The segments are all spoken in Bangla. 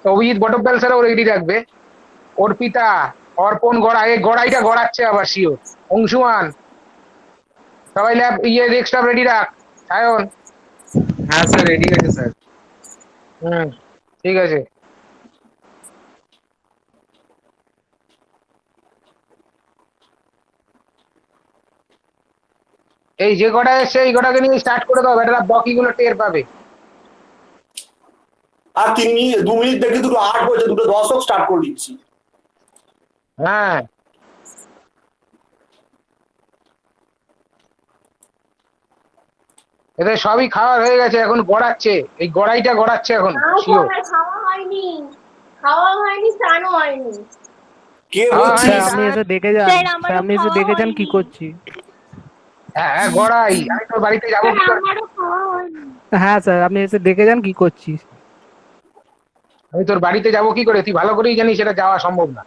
অভিজিৎ বটব্যালসারাও রেডি রাখবে। অর্পিতা, অর্পণ গড়া, এই গড়াইটা গড়াচ্ছে আবার শিওর। অংশুমান, সবাই ল্যাব ডেস্কটপ রেডি রাখ। সায়ন। হ্যাঁ স্যার, রেডি আছে স্যার। হুম, ঠিক আছে। এই যে কটা এসছে এই কটাকে নিয়ে স্টার্ট করে দাও, বেটারা বাকিগুলো টের পাবে। আর 3 মিনিট 2 মিনিট দেখে দুটো 8 বলছে, দুটো 10 হোক, স্টার্ট করে দিচ্ছি। হ্যাঁ, এদের সবই খাওয়া হয়ে গেছে, এখন গড়াচ্ছে, এই গড়াইটা গড়াচ্ছে এখন শিওর। খাওয়া হয়নি, খাওয়া হয়নি, স্নানও হয়নি। কে হ্যাঁ, বলছিস? হ্যাঁ, আপনি এসে দেখে যান, স্যার, আমারও আপনি এসে খাওয়া দেখে যান কি হয়নি। করছি। হ্যাঁ হ্যাঁ, গড়াই, আমি তোর বাড়িতে যাবো কি করে? আমারও খাওয়া হয়নি। হ্যাঁ স্যার, আপনি এসে দেখে যান কি করছি। আমি তোর বাড়িতে যাবো কি করে? তুই ভালো করেই জানিস সেটা যাওয়া সম্ভব না।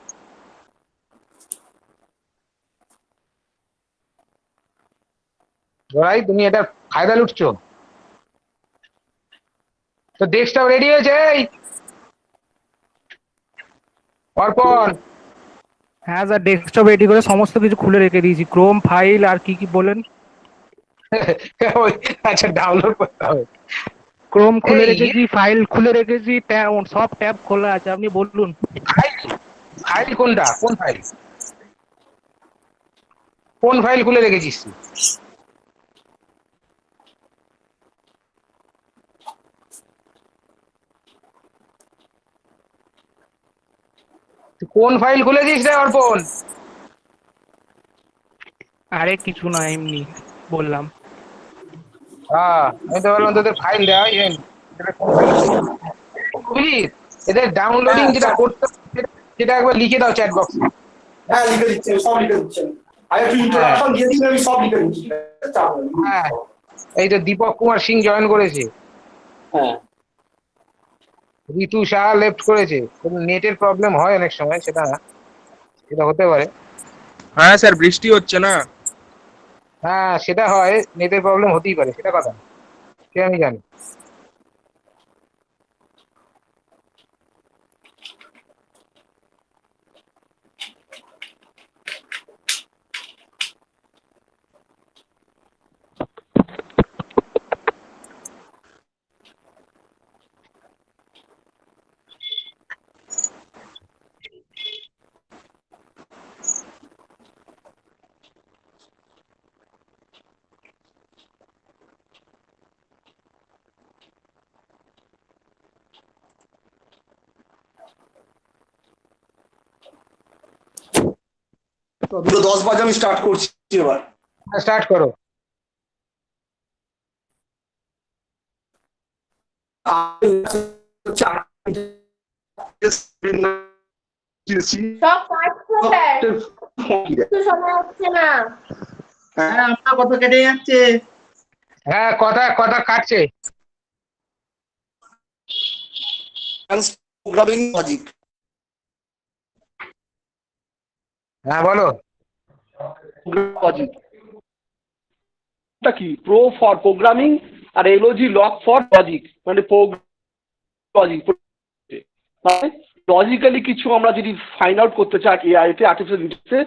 গড়াই, তুমি এটা ফায়দা লুটছো। তো ডেস্কটপ রেডি হয়েছে? এই অর্পণ। হ্যাঁ স্যার, ডেস্কটপ রেডি করে সমস্ত কিছু খুলে রেখে দিয়েছি, ক্রোম ফাইল আর কি কি বলেন। ওই, আচ্ছা, ডাউনলোড করতে হবে। ক্রোম খুলে এই রেখেছি, ফাইল খুলে রেখেছি, সব ট্যাব খোলা আছে, আপনি বলুন। ফাইল, ফাইল কোনটা? কোন ফাইল? কোন ফাইল খুলে রেখেছিস তুই? তুই কোন ফাইল খুলেছিস রে অর্পণ? আরে কিছু না, এমনি বললাম। হ্যাঁ, আমি তো বললাম তোদের ফাইল দেওয়া হয়নি। বুঝলি, এদের ডাউনলোডিং হ্যাঁ, যেটা করতে হবে, সেটা একবার লিখে দাও চ্যাট বক্সে। হ্যাঁ, লিখে দিচ্ছেন, সব লিখে দিচ্ছেন। আগে একটু ইন্ট্রোডাকশন দিয়ে দিন, আমি সব লিখে দিচ্ছি। চাপ নেই। হ্যাঁ, এই তো দীপক কুমার সিং জয়েন করেছে, হ্যাঁ, ঋতু শাহ লেফট করেছে। নেটের প্রবলেম হয় অনেক সময়, সেটা সেটা হতে পারে। হ্যাঁ স্যার, বৃষ্টি হচ্ছে না। হ্যাঁ, সেটা হয়, নেটের প্রবলেম হতেই পারে, সেটা কথা, সে আমি জানি। তো দুটো 10 বাজে আমি স্টার্ট করছি এবার। স্টার্ট করো। সব কাটছে স্যার, কিছু শোনা যাচ্ছে না। হ্যাঁ, আপনার কথা কেটে যাচ্ছে। হ্যাঁ, কথা কথা কাটছে। Programming logic. হ্যাঁ, বলো। লজিক কি? প্রো ফর প্রোগ্রামিং আর এলওজি লক ফর লজিক, মানে লজিক, মানে লজিক্যালি কিছু আমরা যদি ফাইন্ড আউট করতে চাই এআই তে, আর্টিফিশিয়াল ইন্টেলিজেন্সে,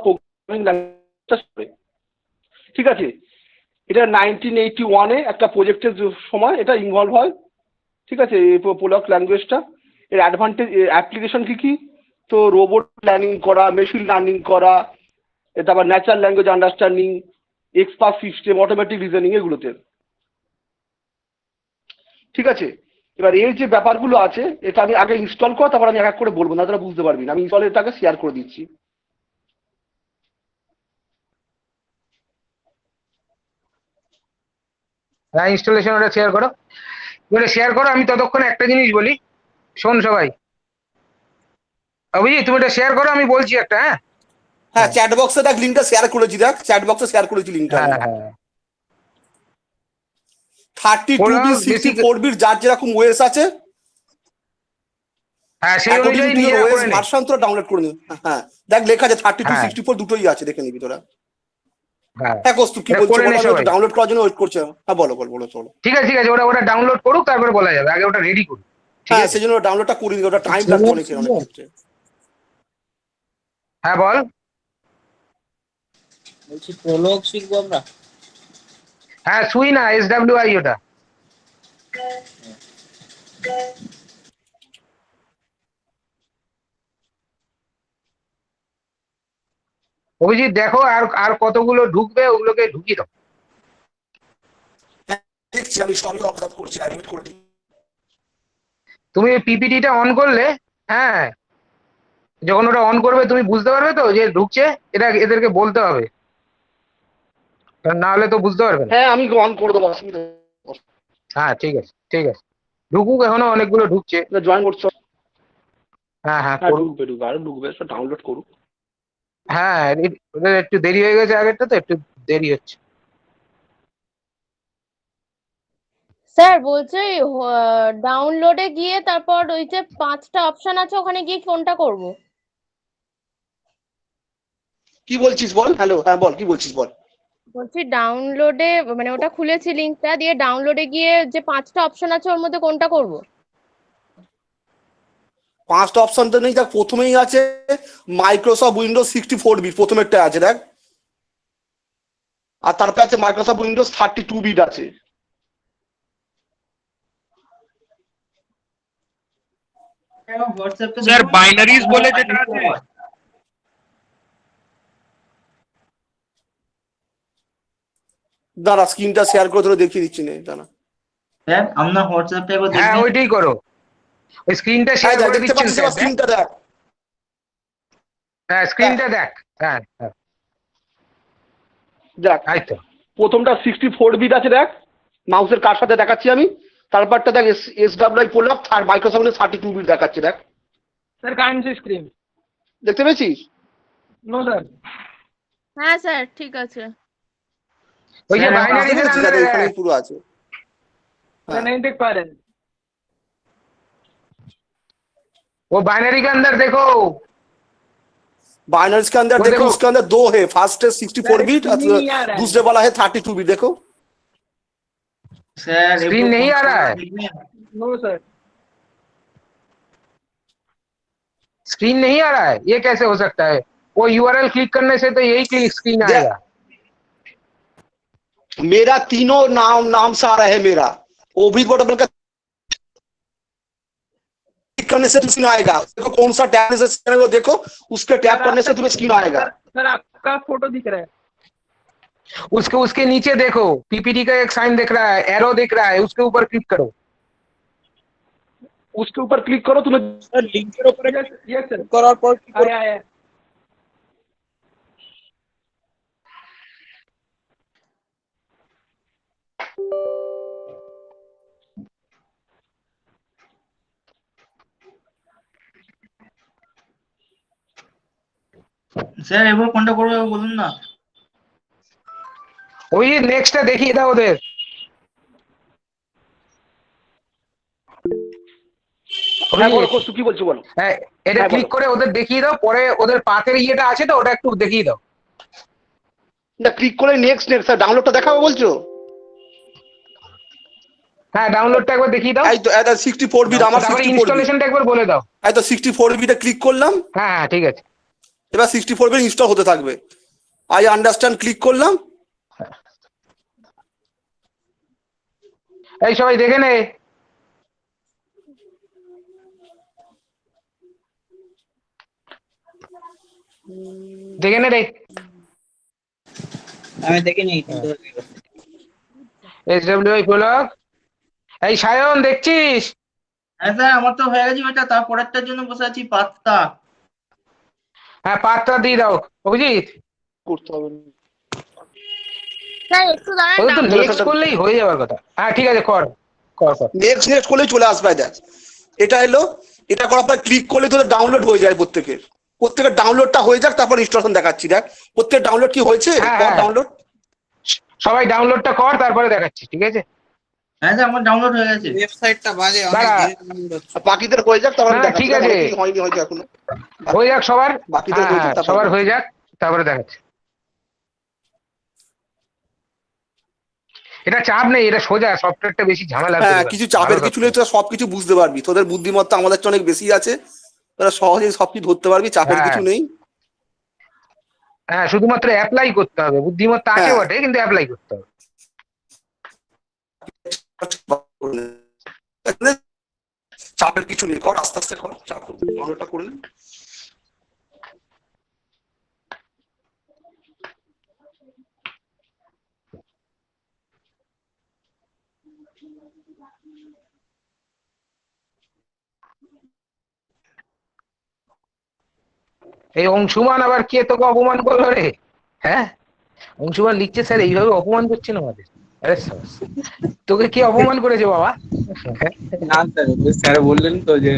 প্রোগ্রামিং ল্যাঙ্গুয়েজটা হবে। ঠিক আছে, এটা 1981-এ একটা প্রজেক্টের সময় এটা ইনভলভ হয়। ঠিক আছে, এই পোলক ল্যাঙ্গুয়েজটা, এর অ্যাডভান্টেজ অ্যাপ্লিকেশন কি কি? তো রোবট প্ল্যানিং করা, মেশিন লার্নিং করা, তারপর natural language understanding, expert system, automatic reasoning, এগুলোতে। ঠিক আছে, এবার এর যে ব্যাপারগুলো আছে, এটা আমি আগে ইনস্টল করা, তারপর আমি এক এক করে বলবো, না তারা বুঝতে পারবি না। আমি ইনস্টলেরটাকে শেয়ার করে দিচ্ছি। হ্যাঁ, ইনস্টলেশন ওটা শেয়ার করো, ওটা শেয়ার করো। আমি ততক্ষণে একটা জিনিস বলি, শোন সবাই। অভিজিৎ, তুমি এটা শেয়ার করো, আমি বলছি একটা। হ্যাঁ হ্যাঁ, চ্যাট বক্সে দেখ, লিঙ্কটা শেয়ার করেছি, দেখ চ্যাট বক্সে শেয়ার করেছি লিঙ্কটা। হ্যাঁ হ্যাঁ, 32 বিট, বেসিক, 64 বিট, যার যেরকম ওএস আছে, হ্যাঁ সেই অনুযায়ী নিজেরা ওএস করে নে। ভার্সন তোরা ডাউনলোড করে নিবি। হ্যাঁ, দেখ লেখা আছে 32, হ্যাঁ 64 দুটোই আছে, দেখে নিবি তোরা। হ্যাঁ, হ্যাঁ কস্তু, কি এটা বলছো করে নে বলো, সবাই। ডাউনলোড করার জন্য ওয়েট করছে। হ্যাঁ, বলো বলো বলো, চলো। ঠিক আছে ঠিক আছে, ওটা ওটা ডাউনলোড করুক, তারপরে বলা যাবে, আগে ওটা রেডি করুক। ঠিক হ্যাঁ আছে? সেই জন্য ডাউনলোডটা করে দিই, ওটা টাইম লাগবে অনেকের অনেক ক্ষেত্রে। হ্যাঁ বল। বলছি প্রোলগ শিখবো আমরা? হ্যাঁ সুই না, SWI ওটা। অভিজিৎ দেখো আর আর কতগুলো ঢুকবে, ওগুলোকে ঢুকিয়ে দাও। দেখছি আমি সবই অবজার্ভ করছি, অ্যাডমিট করে দিই। তুমি পিপিটিটা অন করলে, হ্যাঁ যখন ওটা অন করবে তুমি বুঝতে পারবে তো যে ঢুকছে, এটা এদেরকে বলতে হবে, না হলে তো বুঝতে পারবে না। হ্যাঁ আমি অন করে দেবো, অসুবিধা নেই। হ্যাঁ ঠিক আছে ঠিক আছে, ঢুকুক, এখনো অনেকগুলো ঢুকছে। জয়েন করছো? হ্যাঁ হ্যাঁ হ্যাঁ করুক। ঢুকবে ঢুকবে, আরো ঢুকবে, ডাউনলোড করুক। হ্যাঁ ওদের একটু দেরি হয়ে গেছে, আগেরটা তো একটু দেরি হচ্ছে। স্যার বলছি ডাউনলোডে গিয়ে তারপর ওই যে 5টা অপশন আছে ওখানে গিয়ে কোনটা করব? কি বলছিস বল? হ্যালো, হ্যাঁ বল কি বলছিস বল। বলছি ডাউনলোডে মানে ওটা খুলেছি লিঙ্কটা দিয়ে, ডাউনলোডে গিয়ে যে 5টা অপশন আছে ওর মধ্যে কোনটা করব? 5টা অপশন তো নেই, দেখ প্রথমেই আছে মাইক্রোসফট উইন্ডোজ 64 বিট, প্রথমেরটা আছে দেখ। আর তারপরে আছে মাইক্রোসফট উইন্ডোজ 32 বিট আছে। হোয়াটসঅ্যাপে স্যার বাইনারিজ বলে যেটা আছে, দাঁড়া স্ক্রিনটা শেয়ার করে তোরা দেখিয়ে দিচ্ছি নে, দাঁড়া। স্যার আপনার হোয়াটসঅ্যাপটা একবার হ্যাঁ দেখবেন। ওইটাই করো, ওই স্ক্রিনটা হ্যাঁ শেয়ার দেখ, করে দেখতে দিচ্ছেন পাচ্ছিস স্যার, এবার স্ক্রিনটা দেখ। হ্যাঁ স্ক্রিনটা দেখ। হ্যাঁ হ্যাঁ দেখ তাই তো। প্রথমটা 64 বিট আছে দেখ, মাউসের কার সাথে দেখাচ্ছি আমি। তারপরটা দেখ SWI পোলাপ আর মাইক্রোসফট 32 বিট দেখাচ্ছে দেখ। Sir current screen. দেখতে পেয়েছিস? No sir. হ্যাঁ স্যার ঠিক আছে। ওই যে স্যার, বাইনারিজের দেখেছিস? আন্ডারে এখানেই পুরো আছে। স্যার नहीं देख पा रहे हैं। वो बाइनरी के अंदर देखो। बाइनरीज के अंदर वो देखो, देखो। उसके अंदर दो है, फर्स्ट है 64 सर, बिट और screen नहीं आ रहा है। दूसरे वाला है 32 बिट। देखो স্যার स्क्रीन नहीं आ रहा है, नो सर। स्क्रीन नहीं आ रहा है, ये कैसे हो सकता है? वो यूआरएल क्लिक करने से तो यही क्लिक स्क्रीन आएगा। मेरा तीनों नाम से आ रहा है मेरा, ओभी पोर्टेबल का क्लिक करने से स्क्रीन आएगा। देखो कौन सा टैब से वो देखो, उस पर टैप करने से तुम्हें स्क्रीन आएगा। सर आपका फोटो दिख रहा है। उसके उसके नीचे देखो, पीपीटी का एक साइन दिख रहा है, एरो दिख रहा है, उसके ऊपर क्लिक करो। उसके ऊपर क्लिक करो तुम्हें। স্যার লিংকের উপরে यस सर। করার পর কি করব? आया आया। স্যার এবার কোনটা করবো বলুন না। ওই নেক্সটটা দেখিয়ে দাও ওদের। হ্যাঁ বলো কৌস্তু, কি বলছো বলো। হ্যাঁ এটা হ্যাঁ, ক্লিক বলো। করে ওদের দেখিয়ে দাও, পরে ওদের পাতের ইয়েটা আছে তো ওটা একটু দেখিয়ে দাও। না ক্লিক করে নেক্সট নেক্সট ডাউনলোডটা দেখাবো বলছো? হ্যাঁ ডাউনলোডটা একবার দেখিয়ে দাও, এই তো এটা 64 বিট, আমার তারপরে 64 বিট। ইনস্টলেশনটা একবার বলে দাও। এই তো 64 বিটে ক্লিক করলাম, হ্যাঁ হ্যাঁ ঠিক আছে। এবার 64 বিট ইনস্টল হতে থাকবে। আই আন্ডারস্ট্যান্ড ক্লিক করলাম। এই সবাই দেখে নে, দেখে নে রে। আমি দেখিনি। SWI ব্লগ, এই সায়ন দেখছিস? হ্যাঁ স্যার আমার তো হয়ে গেছে ওটা, তারপরেরটার জন্য বসে আছি পাঁচটা। হ্যাঁ পাতটা দিয়ে দাও অভিজিৎ। করতে হবে না। স্যার একটু দাঁড়ান, ওদের তো download নেক্সট করলেই হয়ে যাওয়ার কথা। হ্যাঁ ঠিক আছে, কর কর কর। নেক্সট নেক্সট করলেই চলে আসবে। দেখ এটা এলো, এটা করার পর ক্লিক করলে তোদের ডাউনলোড হয়ে যায়। প্রত্যেকের ডাউনলোডটা হয়ে যাক, তারপর ইনস্টলেশন দেখাচ্ছি। দেখ প্রত্যেকের ডাউনলোড কি হয়েছে, হ্যাঁ, কর হ্যাঁ। ডাউনলোড। সবাই ডাউনলোডটা কর, তারপরে দেখাচ্ছি, ঠিক আছে? হ্যাঁ স্যার আমার ডাউনলোড হয়ে গেছে। ওয়েবসাইটটা বাজে, অনেক দাঁড়া। ধীরে download হচ্ছে। বাকিদের হয়ে যাক তারপর না, দেখাচ্ছি। ঠিক আছে। অনেকেরই হয়নি হয়তো এখনো। হয়ে যাক সবার। বাকিদের হ্যাঁ, হয়ে যাক, হ্যাঁ, তারপরে সবার দেখাচ্ছি। হয়ে যাক, তারপরে দেখাচ্ছি। এটা চাপ নেই, এটা সোজা, সফটওয়্যারটা বেশি ঝামেলা হ্যাঁ, কিছু চাপের কিছু নেই, তোরা সবকিছু বুঝতে পারবি, তোদের বুদ্ধিমত্তা আমাদের চেয়ে অনেক বেশি আছে, তোরা সহজেই সবকিছু ধরতে পারবি, চাপের হ্যাঁ। কিছু নেই। হ্যাঁ, শুধুমাত্র অ্যাপ্লাই করতে হবে, বুদ্ধিমত্তা আছে হ্যাঁ। বটে কিন্তু অ্যাপ্লাই করতে হবে। চাপের কিছু নেই, কর আস্তে আস্তে কর, চাপ অনেকটা করে নে। এই অংশুমান আবার কে তোকে অপমান করলো রে? হ্যাঁ, অংশুমান লিখছে স্যার এইভাবে অপমান করছেন আমাদের। আরে সাবাস, তোকে কে অপমান করেছে বাবা? না স্যার, স্যার বললেন তো যে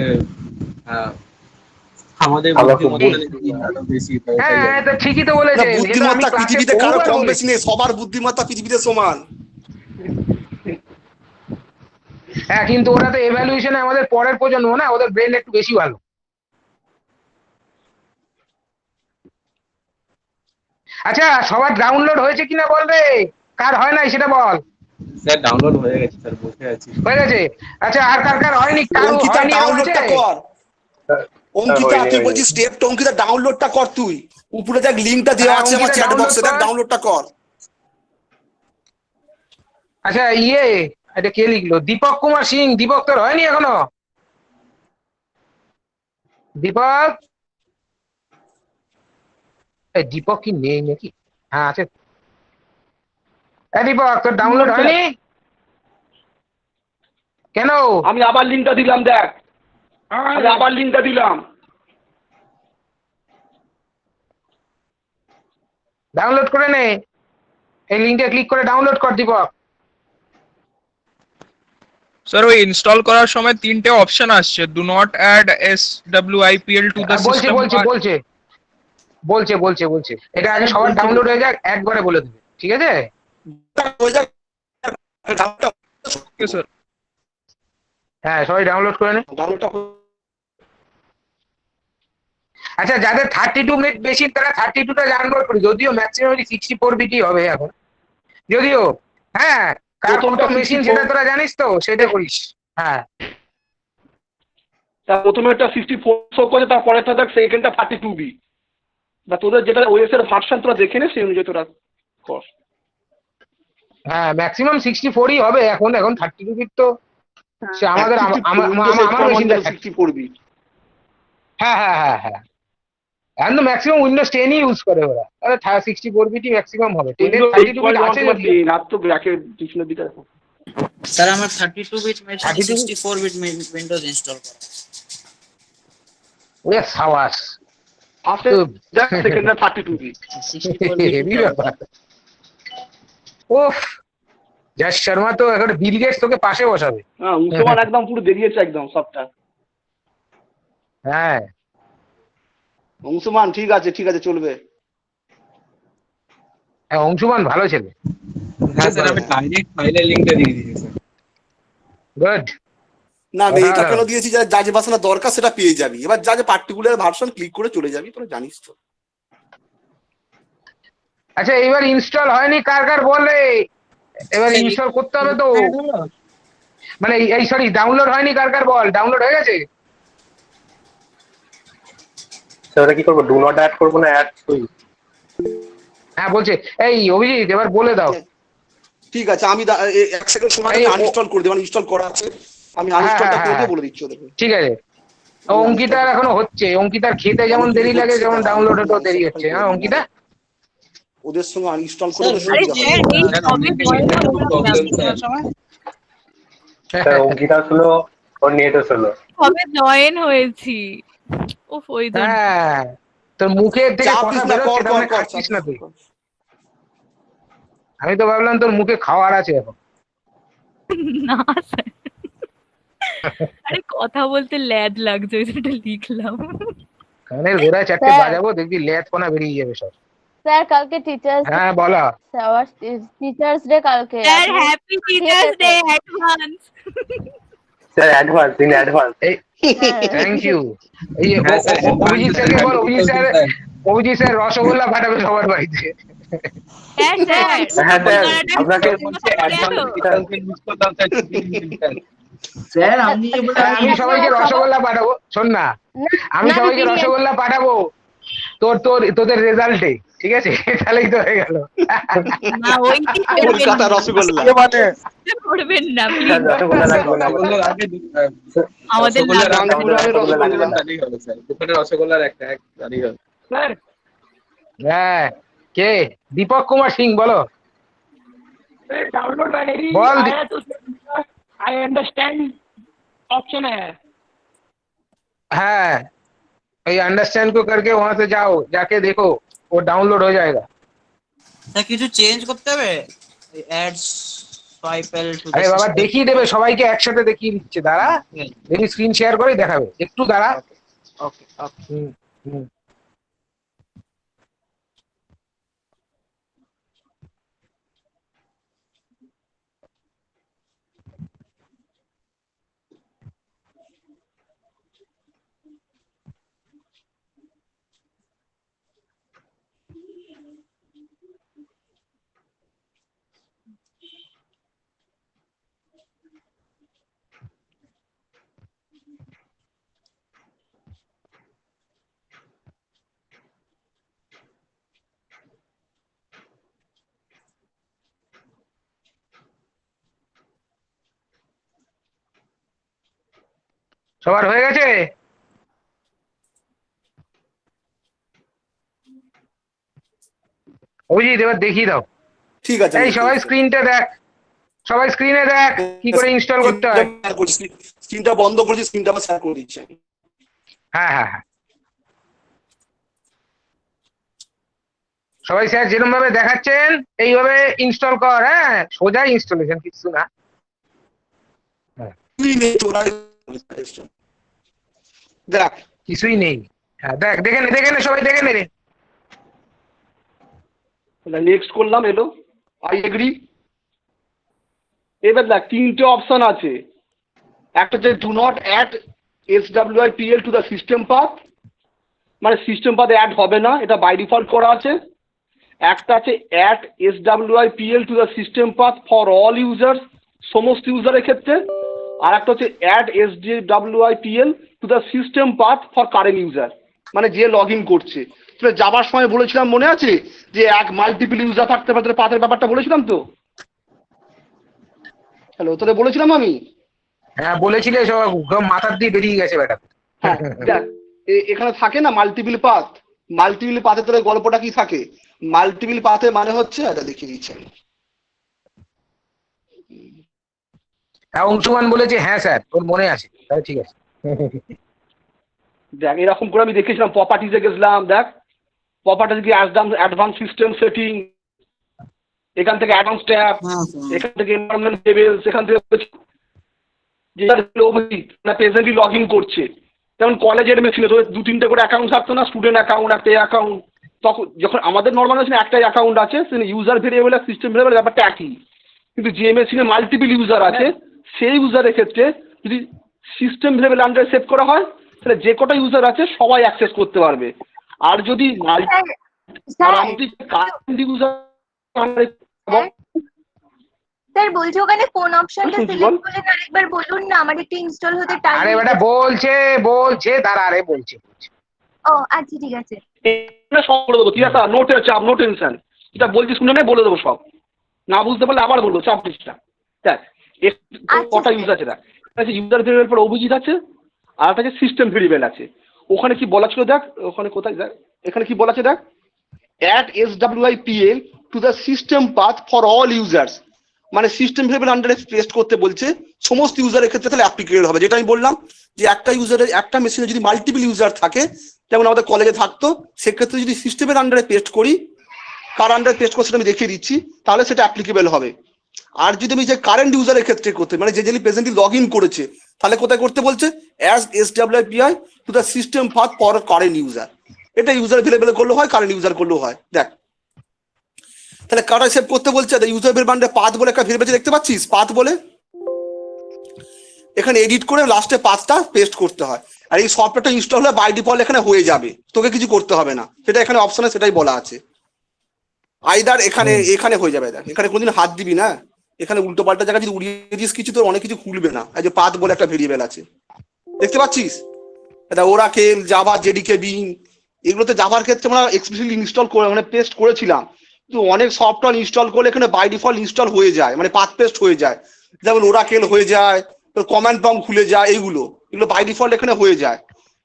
আমাদের বুদ্ধিমত্তা বেশি, হ্যাঁ, তো ঠিকই তো না, বলেছেন। বুদ্ধিমত্তা পৃথিবীতে কারো কম বেশি নেই, সবার বুদ্ধিমত্তা পৃথিবীতে সমান। হ্যাঁ, কিন্তু ওরা তো এভ্যালুয়েশনে আমাদের পরের প্রজন্ম না, ওদের ব্রেন একটু বেশি ভালো। আচ্ছা, সবার ডাউনলোড হয়েছে কিনা বল রে, কার হয় নাই সেটা বল। স্যার ডাউনলোড হয়ে গেছে স্যার, বসে আছি। হয়ে গেছে? আচ্ছা, আর কার কার হয়নি? কার অঙ্কিতা হয়নি ডাউনলোডটা কর, অঙ্কিতা তুই বলছিস স্টেপ, অঙ্কিতা ডাউনলোডটা কর তুই, উপরে দেখ লিংকটা দেওয়া হ্যাঁ, আছে আমার অঙ্কিতা চ্যাট download বক্সে, দেখ কর। ডাউনলোডটা কর। আচ্ছা, এটা কে লিখলো? দীপক কুমার সিং। দীপক তোর হয়নি এখনো? দীপক, এই দীপক কি নেই নাকি? হ্যাঁ আছে। দীপক তোর ডাউনলোড হয়নি কেন? আমি আবার লিঙ্কটা দিলাম, দেখ আমি আবার লিঙ্কটা দিলাম। ডাউনলোড করে নে, এই লিঙ্কে ক্লিক করে ডাউনলোড কর দীপক। স্যার ওই ইনস্টল করার সময় তিনটে অপশন আসছে, do not add SWIPL to the বলছে সিস্টেম। বলছে বলছে বলছে বলছে বলছে এটা আগে সবার ডাউনলোড হয়ে যাক, একবারে বলে দেবে, ঠিক আছে? স্যার হ্যাঁ, সবাই ডাউনলোড করে নে। আচ্ছা, যাদের 32 মিনিট বেশি তারা 32টা ডাউনলোড করি, যদিও ম্যাক্সিমাম 64 বিটি হবে এখন, যদিও। হ্যাঁ, কার কত মেশিন সেটা তোরা জানিস তো, সেটা করিস। হ্যাঁ, তা প্রথমে একটা 64 শো করে, তারপরেরটা দেখ সেকেন্ডটা 32B, বা তোদের যেটা ওএস এর ভার্সন তোরা দেখে নে, সেই অনুযায়ী তোরা কর। হ্যাঁ, ম্যাক্সিমাম 64ই হবে এখন। 32 বিট তো সে আমাদের আমার মেশিনটা 64B। হ্যাঁ হ্যাঁ হ্যাঁ হ্যাঁ, এখন তো ম্যাক্সিমাম উইন্ডোজ 10ই ইউজ করে ওরা। আরে 64 বিটই ম্যাক্সিমাম হবে। 32 বিট আছে যদি। আর তো ব্র্যাকেট পিছনের দিকে রাখো। স্যার আমার 32 bit machine 32 64 bit Windows install করা আছে। ওরে সাবাস, ফার্স্টে দেখ সেকেন্ডটা 32B। 64 হেভি বিট ব্যাপার। ওফ, জাস শর্মা তো এখন বিল গেটস তোকে পাশে বসাবে। হ্যাঁ, মুসলমান একদম পুরো বেরিয়েছে একদম সবটা। হ্যাঁ, মুসলমান ঠিক আছে চলবে। অংশুমান ভালো ছেলে। হ্যাঁ স্যার, আমি ডাইরেক্ট ফাইলের লিংকটা দিয়ে দিয়েছি স্যার। গুড। না, আমি এটা কেন দিয়েছি, যা যে বাসনা দরকার সেটা পেয়ে যাবি, এবার যা যে পার্টিকুলার ভার্সন ক্লিক করে চলে যাবি, তোরা জানিস তো। আচ্ছা, এবার ইনস্টল হয়নি কার কার বলে, এবার ইনস্টল করতে হবে তো, মানে এই সরি ডাউনলোড হয়নি কার কার বল। ডাউনলোড হয়ে গেছে? সেটা কি করবো, ডু নট অ্যাড করবো না অ্যাড করি? হ্যাঁ বলছে, এই অভিজিৎ এবার বলে দাও। ঠিক আছে, আমি 1 সেকেন্ড সময় আনইনস্টল করে দেব, ইনস্টল করা আছে, আমি আনইনস্টলটা করে দিয়ে বলে দিচ্ছি ওদেরকে। ঠিক আছে। অঙ্কিতার এখনো হচ্ছে, অঙ্কিতার খেতে যেমন দেরি লাগে যেমন ডাউনলোড হতেও দেরি হচ্ছে। হ্যাঁ অঙ্কিতা, ওদের সঙ্গে আনইনস্টল করে অঙ্কিতা হলো ওর নেট হলো, কবে জয়েন হয়েছি। ওফ, ওই জন্য। হ্যাঁ, তোর মুখের থেকে কথা বেরোচ্ছে, তার মানে খাচ্ছিস না তুই। আমি তো ভাবলাম তোর মুখে খাওয়ার আছে এখন। না স্যার, আরে কথা বলতে ল্যাদ লাগছে, ওই জন্য লিখলাম। কানের গোড়ায় 4টে স্যার। বাজাবো, দেখবি ল্যাথপনা বেরিয়ে যাবে সব। স্যার কালকে টিচার্স হ্যাঁ বলা। টিচার্স ডে কালকে। Sir happy teachers day advance. Sir advance, in advance. Thank you. এই অভিজিৎ স্যারকে বল, অভিজিৎ স্যার রসগোল্লা পাঠাবে সবার বাড়িতে। হ্যাঁ স্যার হ্যাঁ স্যার আপনাকে বলছে অ্যাডভান্স ডিটেলস ইউজ করতে হবে স্যার আপনি যে বলে আমি সবাইকে রসগোল্লা পাঠাবো, শোন না, আমি না, সবাইকে বিরিয়ানি। রসগোল্লা পাঠাবো তোদের রেজাল্টে, ঠিক আছে? তাহলেই তো হয়ে গেল। না ওইটি কলকাতা রসগোল্লা করবেন না স্যার প্লিজ রসগোল্লা লাগবে না রসগোল্লার আগে আমাদের রসগোল্লার লাগবে। আগে রামপুরহাটের রসগোল্লা। দাঁড়িয়ে হবে স্যার, দুপুরে রসগোল্লার একটা এক দাঁড়িয়ে হবে। হ্যাঁ, কে? দীপক কুমার সিং, বলো। डाउनलोड वगैरह बोल आया तो आई अंडरस्टैंड ऑप्शन है। हाँ, ये अंडरस्टैंड को करके वहां से जाओ, जाके देखो वो डाउनलोड हो जाएगा। কিছু চেঞ্জ করতে হবে অ্যাডস সোয়াইপেল টু আরে বাবা দেখিয়ে দেবে, সবাইকে একসাথে দেখিয়ে দিচ্ছে, দাঁড়া দেখি স্ক্রিন শেয়ার করে দেখাবে, একটু দাঁড়া। ওকে ওকে হুম, হুম। সবার হয়ে গেছে? অভিজিৎ এবার দেখিয়ে দাও। ঠিক আছে এই সবাই স্ক্রিনটা দেখ, সবাই স্ক্রিনে দেখ কি করে ইনস্টল করতে হয়। স্ক্রিনটা বন্ধ করেছি, স্ক্রিনটা আবার শেয়ার করে দিচ্ছি। হ্যাঁ হ্যাঁ হ্যাঁ, সবাই স্যার যেরকম ভাবে দেখাচ্ছেন এইভাবে ইনস্টল কর। হ্যাঁ, সোজা ইনস্টলেশন, কিছু না। দেখ কিছুই নেই। হ্যাঁ দেখ, দেখে নে সবাই দেখে নে রে। নেক্সট করলাম, এলো আই এগ্রি। এবার দেখ তিনটে অপশন আছে, একটা হচ্ছে do not add SWIPL to the system path, মানে সিস্টেম পাথে অ্যাড হবে না, এটা বাই ডিফল্ট করা আছে। একটা আছে add SWIPL to the system path for all users, সমস্ত ইউজারের ক্ষেত্রে। আর একটা হচ্ছে add SWIPL to the system path for current user, মানে যে লগ ইন করছে। যাবার সময় বলেছিলাম মনে আছে যে এক মাল্টিপল ইউজার থাকতে পারে, পাথের ব্যাপারটা বলেছিলাম তো। হ্যালো, তোদের বলেছিলাম আমি। হ্যাঁ বলেছিলে, সব মাথার দিয়ে বেরিয়ে গেছে বেটা। হ্যাঁ দেখ এখানে থাকে না মাল্টিপল পাথ, মাল্টিপল পাথে তোদের গল্পটা কি থাকে? মাল্টিপল পাথে মানে হচ্ছে, এটা দেখিয়ে দিচ্ছি আমি। হ্যাঁ, অংশুমান বলেছে হ্যাঁ স্যার, ওর মনে আছে, তাহলে ঠিক আছে। দেখ এরকম করে আমি দেখেছিলাম, প্রপার্টিজে গেছিলাম, দেখ প্রপার্টিজ গিয়ে অ্যাডভান্স সিস্টেম সেটিং, এখান থেকে অ্যাডভান্স ট্যাব, এখান থেকে এনভায়রনমেন্ট টেবিলস, এখান থেকে যেটা প্রেজেন্টলি লগ ইন করছে। যেমন কলেজের মেশিনে তো 2-3টে করে অ্যাকাউন্ট থাকতো না, স্টুডেন্ট অ্যাকাউন্ট, একটা অ্যাকাউন্ট। তখন যখন আমাদের নর্মাল মেশিনে একটাই অ্যাকাউন্ট আছে, ইউজার ভেরিয়েবল আর সিস্টেম ভেরিয়েবল ব্যাপারটা একই। কিন্তু যে মেশিনে মাল্টিপল ইউজার আছে, সেই ইউজারের ক্ষেত্রে যদি সিস্টেম ভেরিয়েবল আন্ডারে সেভ করা হয়, তাহলে যে কটা ইউজার আছে সবাই অ্যাক্সেস করতে পারবে। আর যদি স্যার বলছি ওখানে কোন অপশনটা সিলেক্ট করলেন আরেকবার বলুন না, আমার একটু ইনস্টল হতে টাইম। আরে বেটা বলছে দাঁড়া, আরে বলছে। ও আচ্ছা ঠিক আছে, সব বলে দেবো, ঠিক আছে? নোটের চাপ, নো টেনশন, এটা বলছি শুনে নেই, বলে দেবো সব। না বুঝতে পারলে আবার বলবো, চাপ নিস না। দেখ কটা ইউজার আছে, দেখ ইউজার ভেরিয়েবল পর অভিজিৎ আছে, আর একটা আছে সিস্টেম ভেরিয়েবল আছে। ওখানে কি বলা ছিল দেখ, ওখানে কোথায় দেখ, এখানে কি বলা আছে দেখ, add SWIPL to the system path for all users, মানে সিস্টেম ভেরিয়েবল আন্ডারে পেস্ট করতে বলছে সমস্ত ইউজারের ক্ষেত্রে, তাহলে অ্যাপ্লিকেবল হবে। যেটা আমি বললাম যে একটা ইউজারের একটা মেশিনে যদি মাল্টিপল ইউজার থাকে, যেমন আমাদের কলেজে থাকতো, সেক্ষেত্রে যদি সিস্টেমের আন্ডারে পেস্ট করি, কার আন্ডারে পেস্ট করছে আমি দেখিয়ে দিচ্ছি, তাহলে সেটা অ্যাপ্লিকেবল হবে। আর যদি আমি যে কারেন্ট ইউজারের ক্ষেত্রে করতে, মানে যে যিনি প্রেজেন্টলি লগ ইন করেছে, তাহলে কোথায় করতে বলছে? As SWIPL to the system path for current user. এটা ইউজার ভেরিয়েবল করলেও হয়, কারেন্ট ইউজার করলেও হয়। দেখ তাহলে কারা সেভ করতে বলছে? ইউজার ভেরিয়েবল পাথ বলে একটা ভেরিয়েবল দেখতে পাচ্ছিস, পাথ বলে, এখানে এডিট করে লাস্টে পাথটা পেস্ট করতে হয়। আর এই সফটওয়্যারটা ইনস্টল হলে বাই ডিফল্ট এখানে হয়ে যাবে, তোকে কিছু করতে হবে না, সেটা এখানে অপশনে সেটাই বলা আছে। আইদার এখানে এখানে হয়ে যাবে, দেখ এখানে কোনদিন হাত দিবি না, এখানে উল্টো পাল্টা জায়গা যদি উড়িয়ে দিস কিছু, তোর অনেক কিছু খুলবে না। এই যে পাথ বলে একটা ভেরিয়েবল আছে, দেখতে পাচ্ছিস? এটা ওরাকেল, জাভা, জেডিকে, বিং, এগুলোতে জাভার ক্ষেত্রে আমরা এক্সপ্লিসিটলি ইনস্টল করে মানে পেস্ট করেছিলাম, কিন্তু অনেক সফটওয়্যার ইনস্টল করলে এখানে বাই ডিফল্ট ইনস্টল হয়ে যায়, মানে পাথ পেস্ট হয়ে যায়। যেমন ওরাকেল হয়ে যায়, তোর কমান্ড প্রম্পট খুলে যায়, এগুলো বাই ডিফল্ট এখানে হয়ে যায়।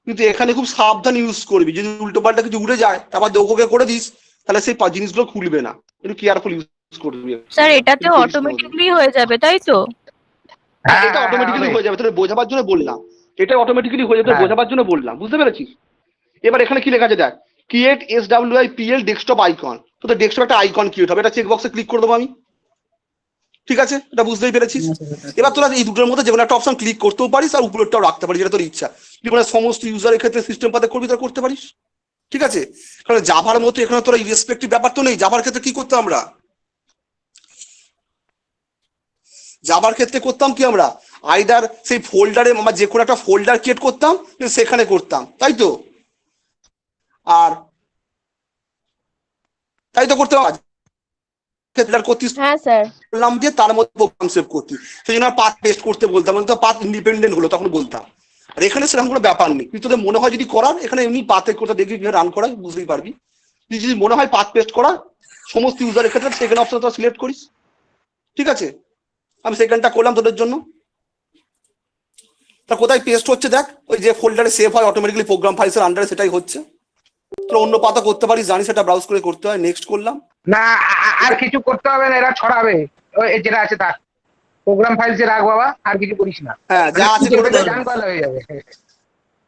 কিন্তু এখানে খুব সাবধান ইউজ করবি, যদি উল্টো পাল্টা কিছু উড়ে যায় তারপর ওকে করে দিস, তাহলে সেই জিনিসগুলো খুলবে না। একটু কেয়ারফুল ইউজ করবি। স্যার এটাতে অটোমেটিকলি হয়ে যাবে তাই তো? হ্যাঁ, এটা অটোমেটিক্যালি হয়ে যাবে, তোর বোঝাবার জন্য বললাম। এটা অটোমেটিক্যালি হয়ে যাবে, বোঝাবার জন্য বললাম, বুঝতে পেরেছিস? এবার এখানে কি লেখা আছে দেখ, ক্রিয়েট SWIPL ডেস্কটপ আইকন। তোদের ডেস্কটপ একটা আইকন ক্রিয়েট হবে, এটা চেক বক্সে ক্লিক করে দেবো আমি। ঠিক আছে, এটা বুঝতেই পেরেছিস? এবার তোরা এই দুটোর মধ্যে যে কোনো একটা অপশন ক্লিক করতেও পারিস, আর উপরেরটাও রাখতে পারিস, যেটা তোর ইচ্ছা। তুই মানে সমস্ত ইউজারের ক্ষেত্রে সিস্টেম পাতে করবি, তোরা করতে পারিস। ঠিক আছে, কারণ জাভার মতো এখানে তোরা ইরেসপেক্টিভ ব্যাপার তো নেই। জাভার ক্ষেত্রে কি করতাম আমরা, জাভার ক্ষেত্রে করতাম কি আমরা, আইদার সেই ফোল্ডারে আমরা যে কোনো একটা ফোল্ডার ক্রিয়েট করতাম, সেখানে করতাম, তাই তো? আর তাই তো করতে হবে, করতিস বললাম দিয়ে তার মধ্যে প্রোগ্রাম সেভ করতি, সেই জন্য পাথ পেস্ট করতে বলতাম, পাথ ইন্ডিপেন্ডেন্ট হলো তখন বলতাম। আর এখানে সেরকম কোনো ব্যাপার নেই, তুই তোদের মনে হয় যদি করার, এখানে এমনি পাথে করতে দেখবি রান করা, বুঝতেই পারবি। তুই যদি মনে হয় পাথ পেস্ট করা সমস্ত ইউজারের ক্ষেত্রে, সেকেন্ড অপশন তোরা সিলেক্ট করিস। ঠিক আছে, আমি সেকেন্ডটা করলাম তোদের জন্য। তা কোথায় পেস্ট হচ্ছে দেখ, ওই যে ফোল্ডারে সেভ হয় অটোমেটিক্যালি প্রোগ্রাম ফাইলসের আন্ডারে, সেটাই হচ্ছে। তোরা অন্য পাতা করতে পারিস, জানিস সেটা ব্রাউজ করে করতে হয়। নেক্সট করলাম না, আর কিছু করতে হবে না, এরা ছড়াবে ওই যেটা আছে তার প্রোগ্রাম ফাইল যে রাখ বাবা, আর কিছু করিস না। হ্যাঁ, যা আছে করে দে। জান করা হয়ে যাবে।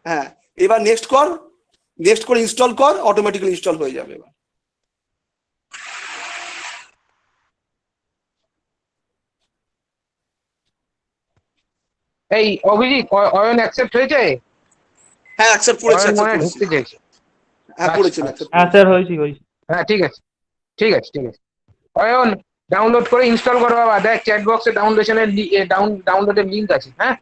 হ্যাঁ, এবার নেক্সট কর, নেক্সট করে ইনস্টল কর, অটোমেটিক্যালি ইনস্টল হয়ে যাবে। এবার এই অভিজিৎ, অয়ন অ্যাকসেপ্ট হয়েছে? হ্যাঁ, অ্যাকসেপ্ট করেছে, অয়ন মনে ঢুকতে চাইছে। হ্যাঁ করেছে, হ্যাঁ স্যার হয়েছি। হ্যাঁ ঠিক আছে, ঠিক আছে, ঠিক আছে। অয়ন ডাউনলোড করে ইনস্টল করো বাবা, দেখ চ্যাট বক্সে ডাউনলোডের ডাউনলোডের লিংক আছে। হ্যাঁ,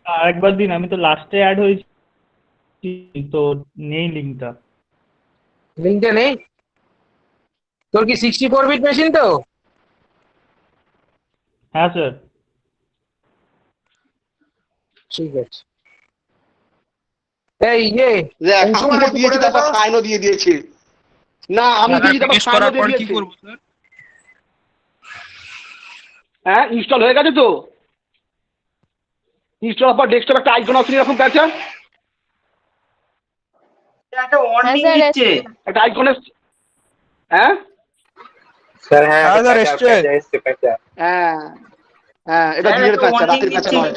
আরেকবার দিন, আমি তো লাস্টে অ্যাড হয়েছি তো নেই লিংকটা। লিংকটা নেই? তোর কি 64 বিট মেশিন তো? হ্যাঁ স্যার। ঠিক আছে। এই দিয়েছি, তারপর সাইনও দিয়ে দিয়েছে। না, আমি দিয়েছি, তারপর সাইনও দিয়ে দিয়েছে। হ্যাঁ, ইনস্টল হয়ে গেছে তো। ইনস্টল হওয়ার পর ডেস্কটপ একটা আইকন আছে এরকম কাছে, একটা ওয়ার্নিং দিচ্ছে, একটা আইকন। হ্যাঁ স্যার, হ্যাঁ হ্যাঁ হ্যাঁ, এটা দিনের কাছে, রাতের কাছে নয়।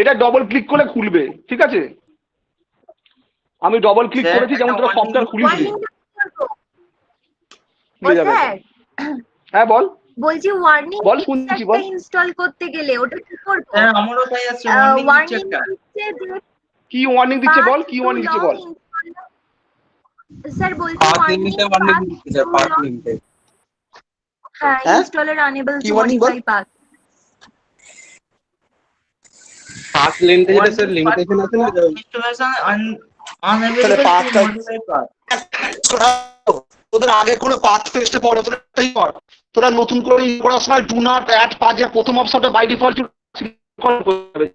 এটা ডবল ক্লিক করে খুলবে, ঠিক আছে? আমি ডবল ক্লিক করেছি, যেমন তোরা সফটওয়্যার খুলিস। হ্যাঁ বল। বলছি ওয়ার্নিং বল, শুনছি, বল। ইনস্টল করতে গেলে ওটা কি করব? হ্যাঁ আমারও তাই আছে, ওয়ার্নিং দিচ্ছে যে কি ওয়ার্নিং দিচ্ছে বল, কি ওয়ার্নিং দিচ্ছে বল। স্যার বলছি ওয়ার্নিং দিচ্ছে, পাথ লিংকে। হ্যাঁ, installer unable to modify path. Path লিংকে যেটা স্যার লিমিটেশন আছে না, installation unable to modify path. তোদের আগে কোনো পাথ পেস্টে পড়ে, তোরাই কর। তোরা নতুন করে করার সময় ডু নট অ্যাড পাথের প্রথম অপশনটা বাই ডিফল্ট করবে,